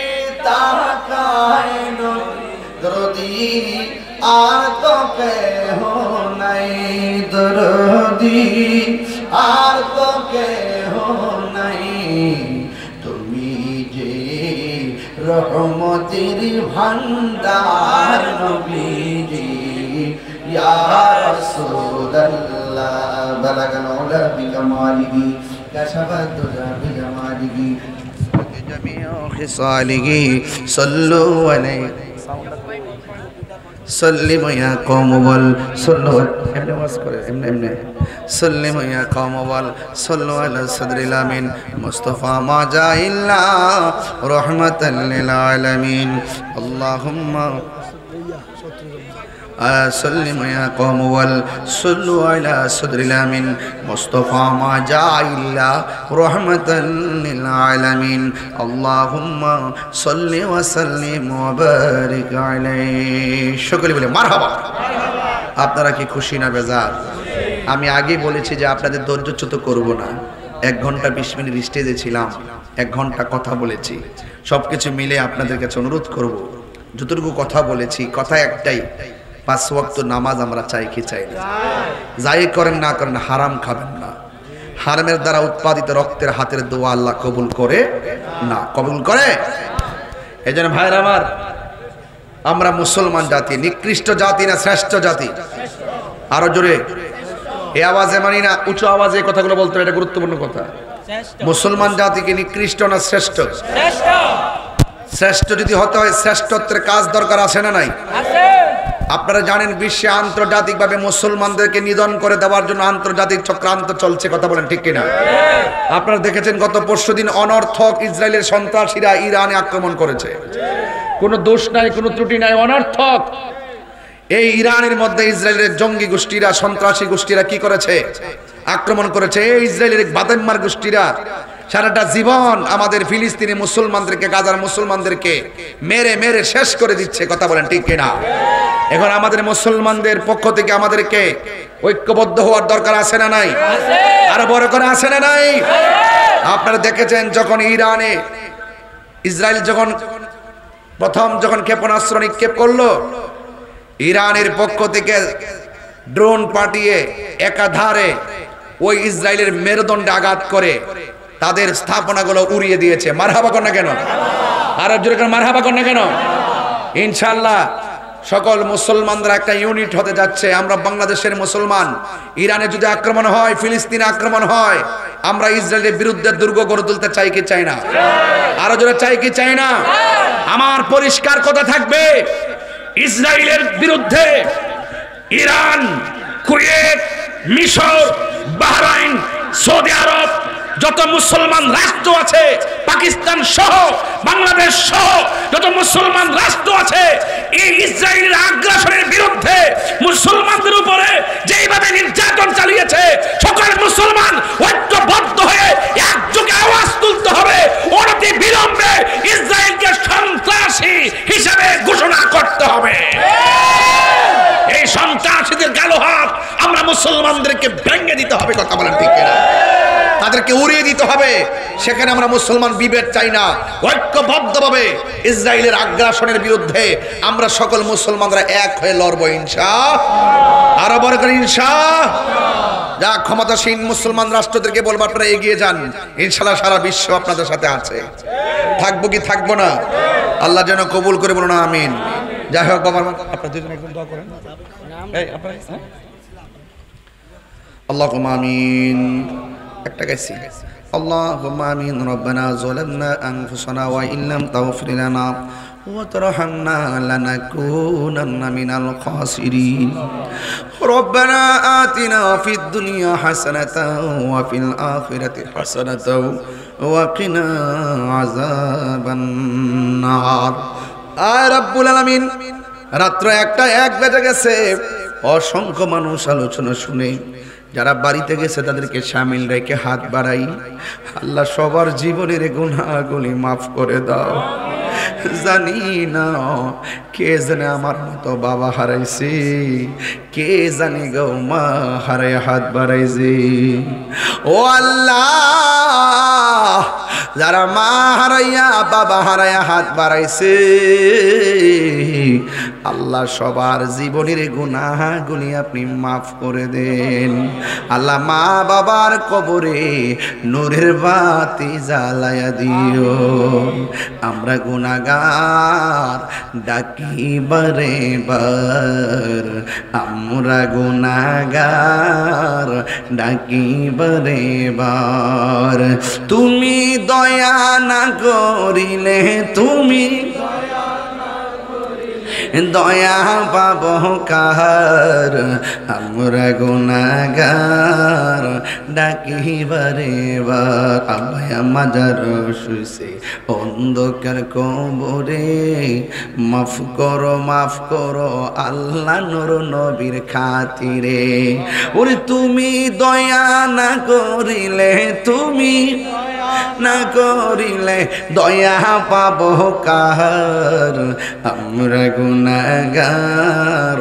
তাকায় দরদি আর তো কেহ নাই দরদি আর তো কেহ নাই তুমি যে রহমতের ভান্ডার নবীজি ইয়া রাসূলুল্লাহ বালাগাল উলা বিকামালিহি কাশাফাত দুজা বিজামালিহি জামিউ খিসালিহি সাল্লু আলাইহি سلم يا قوم صلوا سلم يا قوم صلوا على صدر الامين مصطفى ما جاء الا رحمة للعالمين اللهم سلم يا قوم صلوا على صدر الامين مصطفى ما جاء الا رحمة للعالمين اللهم صل وسلم وبارك عليه সকলে বলে মারহাবা আপনারা কি খুশি না বেজার আমি আগেই বলেছি যে আপনাদের ধৈর্যচ্যুত করব না 1 ঘন্টা 20 মিনিট স্টেজে ছিলাম 1 ঘন্টা কথা বলেছি সবকিছু মিলে আপনাদের কাছে অনুরোধ করব যতটুকু কথা বলেছি কথা একটাই 5 ওয়াক্ত নামাজ আমরা চাই কি চাই না যাই করেন না করেন হারাম খাবেন না হারামের দ্বারা উৎপাদিত রক্তের হাতের দোয়া আল্লাহ কবুল করে না কবুল করে এজন্য ভাইরা আমার আমরা মুসলমান জাতি নিকৃষ্ট জাতি না শ্রেষ্ঠ জাতি আরো জোরে এই আওয়াজে মানি না উঁচু আওয়াজে এই কথাগুলো বলতে এটা গুরুত্বপূর্ণ কথা মুসলমান জাতি কি নিকৃষ্ট না শ্রেষ্ঠ শ্রেষ্ঠ শ্রেষ্ঠ যদি হতে হয় শ্রেষ্ঠত্বের কাজ দরকার আছে না নাই আছে আপনারা জানেন বিশ্বে আন্তর্জাতিকভাবে মুসলমানদেরকে নিধন করে দেওয়ার জন্য আন্তর্জাতিক চক্রান্ত চলছে কথা বলেন ঠিক কিনা আপনারা দেখেছেন গত পরশুদিন অনর্থক ইসরায়েলের সন্ত্রাসীরা ইরানে আক্রমণ করেছে কোনো দোষ নাই কোনো ত্রুটি নাই অনর্থক এই ইরানের মধ্যে ইসরায়েলের জঙ্গি গোষ্ঠীরা সন্ত্রাসী গোষ্ঠীরা কি করেছে আক্রমণ করেছে এই ইসরায়েলের বাদেম্মার গোষ্ঠীরা সারাটা জীবন আমাদের ফিলিস্তিনি মুসলমানদেরকে গাজার মুসলমানদেরকে মেরে মেরে শেষ করে দিচ্ছে কথা বলেন ঠিক কিনা এখন আমাদের মুসলমানদের পক্ষ থেকে আমাদেরকে ঐক্যবদ্ধ হওয়ার দরকার আছে না নাই আছে আরো বড় করে আছে না নাই আপনারা দেখেছেন যখন ইরানে ইসরায়েল যখন ক্ষেপণাস্ত্র নিক্ষেপ করলো ইরানের পক্ষ থেকে ড্রোন পাঠিয়ে একাধারে ওই ইসরায়েলের মেরুদণ্ডে আঘাত করে তাদের স্থাপনাগুলো উড়িয়ে দিয়েছে মারহাবা কর না কেন আরো জোরে করে মারহাবা কর না কেন ইনশাআল্লাহ সকল মুসলমানরা একটা ইউনিট হতে যাচ্ছে আমরা বাংলাদেশের মুসলমান ইরানে যদি আক্রমণ হয় ফিলিস্তিনে আক্রমণ হয় আমরা ইসরায়েলের বিরুদ্ধে দুর্গ গড়ে তুলতে চাই কি চাই না আরো জোরে চাই কি চাই না আমার পরিষ্কার কথা থাকবে ইসরায়েলের বিরুদ্ধে ইরান কুয়েত মিশর বাহরাইন সৌদি আরব যত মুসলমান রাষ্ট্র আছে পাকিস্তান সহ বাংলাদেশ সহ যত মুসলমান রাষ্ট্র আছে এই ইসরায়েলের আগ্রাসনের বিরুদ্ধে মুসলমানদের উপরে যেইভাবে নির্যাতন চালিয়েছে সকল মুসলমান ঐক্যবদ্ধ হয়ে একযোগে আওয়াজ তুলতে হবে অনতি বিলম্বে ইসরায়েলকে সন্ত্রাসী হিসেবে ঘোষণা করতে হবে এই সন্ত্রাসীদের কালো হাত আমরা মুসলমানদেরকে ভেঙে দিতে হবে কথা বলেন ঠিক কিনা তাদেরকে উড়িয়ে দিতে হবে সেখানে আমরা মুসলমান বিভেদ চাই না ঐক্যবদ্ধভাবে ইসরায়েলের আগ্রাসনের বিরুদ্ধে আমরা সকল মুসলমানরা এক হয়ে লড়বো ইনশাআল্লাহ আরো বড় করে ইনশাআল্লাহ যা ক্ষমতাসীন মুসলমান রাষ্ট্রদেরকে বলবো আপনারা এগিয়ে যান ইনশাআল্লাহ সারা বিশ্ব আপনাদের সাথে আছে থাকবো কি থাকবো না আল্লাহ যেন কবুল করে বলুন আমিন যাই হোক বাবা আপনারা দুজন একদম দোয়া করেন এই আপনারা আল্লাহুম্মা আমিন একটা গাইছি اللهم آمين ربنا ظلمنا أنفسنا وإن لم تغفر لنا وترحمنا لنكونن من الخاسرين ربنا آتنا في الدنيا حسنة وفي الآخرة حسنة وقنا عذاب النار রব্বুল আলামিন রাত্র 1 বেজে গেছে অসংখ্য মানুষ আলোচনা শুনে যারা বাড়িতে গেছে তাদেরকে শামিল রেখে হাত বাড়াই আল্লাহ সবার জীবনের গুনাহগুলি মাফ করে দাও জানি না কে জানে আমার মতো বাবা হারাইছে কে জানে গো মা হারায় হাত বাড়াইছে ও আল্লাহ যারা মা হারাইয়া বাবা হারাইয়া হাত বাড়াইছে আল্লাহ সবার জীবনের গুনাহগুলি আপনি মাফ করে দেন আল্লাহ মা বাবার কবরে নূরের বাতি জ্বালায়া দিও আমরা গুনাহগার ডাকি বারে বার আমরা গুনাহগার ডাকি বারে বার তুমি দয়া না করিলে তুমি দয়া পাব কার আমরা গুনাহগার ডাকি বারে বার আব্বায়া মাজার শুইছে অন্ধকার কবরে মাফ করো আল্লাহ নূর নবীর খাতিরে ওরে তুমি দয়া না করিলে তুমি না করিলে দয়া পাব কার আমরা গুনাহগার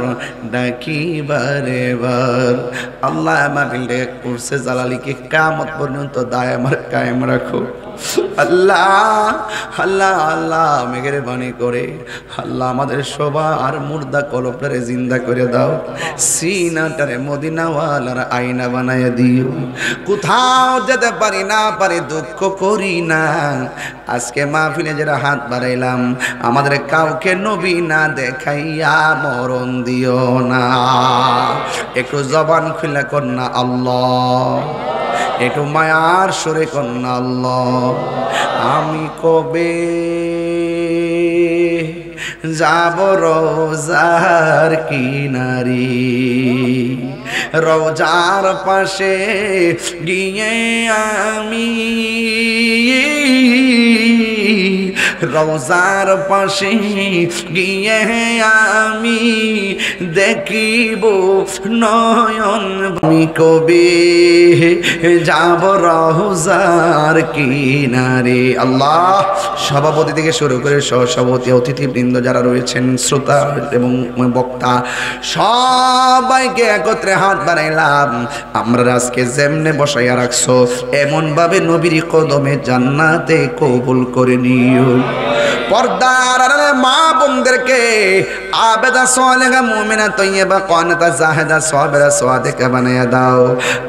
ডাকি বারে বার আল্লাহ মাহফিল করছে জালালিকে কিয়ামত পর্যন্ত দায় আমার কায়েম রাখো আল্লাহ আল্লাহ আল্লাহ মেহেরবানি করে আল্লাহ আমাদের সবার মুর্দা কলবটারে জিন্দা করে দাও সিনাটারে মদিনাওয়ালার আয়না বানায় দিও কোথাও যেতে পারি না পারি দুঃখ করি না আজকে মাহফিলে যারা হাত বাড়াইলাম আমাদের কাউকে নবী না দেখাইয়া মরণ দিও না একটু জবান খুলে কর না আল্লাহ একটু মায়ার সুরে কন্যা আল্লাহ আমি কবে যাব রোজার কিনারে রোজার পাশে গিয়ে আমি রোজার পাশে গিয়ে আমি দেখিব নয়ন আমি কবে যাব রোজার কিনারে আল্লাহ সভাপতি থেকে শুরু করে সহসভাপতি অতিথিবৃন্দ যারা রয়েছেন শ্রোতা এবং বক্তা সবাইকে একত্রে হাত বাড়াইলাম আমরা আজকে যেমনে বসাইয়া রাখছো এমন ভাবে নবীর কদমে জান্নাতে কবুল করে নিও পর্দার আড়ালে মা বোনদেরকে আবেদা সালেহা মুমিনা তয়্যিবা কানিতা জাহিদা সাবিরা সাদিকা বানায়া দাও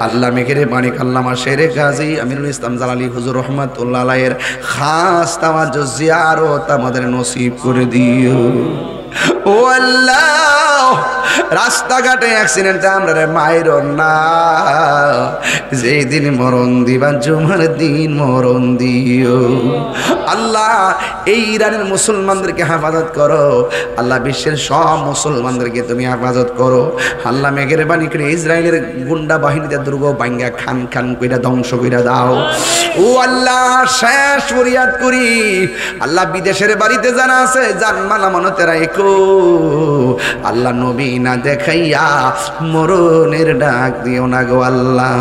আল্লাহ মেহেরবানি আল্লামা শেরে গাজী আমিরুল ইসলাম জালালী হুজুর রাহমাতুল্লাহ আলাইহির খাস তাওয়াজ্জুহ জিয়ারত আমাদের নসিব করে দিও ও আল্লাহ রাস্তাঘাটে অ্যাক্সিডেন্টে আমরা মায়ের না যেই দিন মরণ দিবা জুমার দিন মরণ দিও আল্লাহ এই ইরানের মুসলমানদেরকে হেফাজত করো আল্লাহ বিশ্বের সব মুসলমানদেরকে তুমি হেফাজত করো আল্লাহ মেহেরবানি করে ইসরায়েলের গুন্ডা বাহিনীতে দুর্গ বাঙ্গা খান খান কইরা ধ্বংস কইরা দাও ও আল্লাহ শেষ ফরিয়াদ করি আল্লাহ বিদেশের বাড়িতে জানা আছে জানমাল আমানতে রাখো আল্লাহ নবী না দেখাইয়া মরণের ডাক দিও না গো আল্লাহ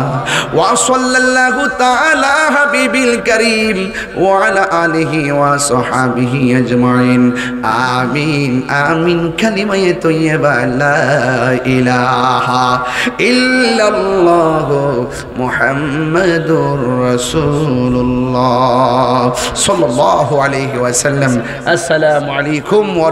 ওয়া সাল্লাল্লাহু তাআলা হাবিবিল কারীম ওয়া আলা আলিহি ওয়া সাহবিহি আজমাইন আমিন আমিন কালিমায়ে তাইয়্যিবা লা ইলাহা ইল্লাল্লাহ মুহাম্মাদুর রাসূলুল্লাহ সাল্লাল্লাহু আলাইহি ওয়াসাল্লাম আসসালামু আলাইকুম ওয়া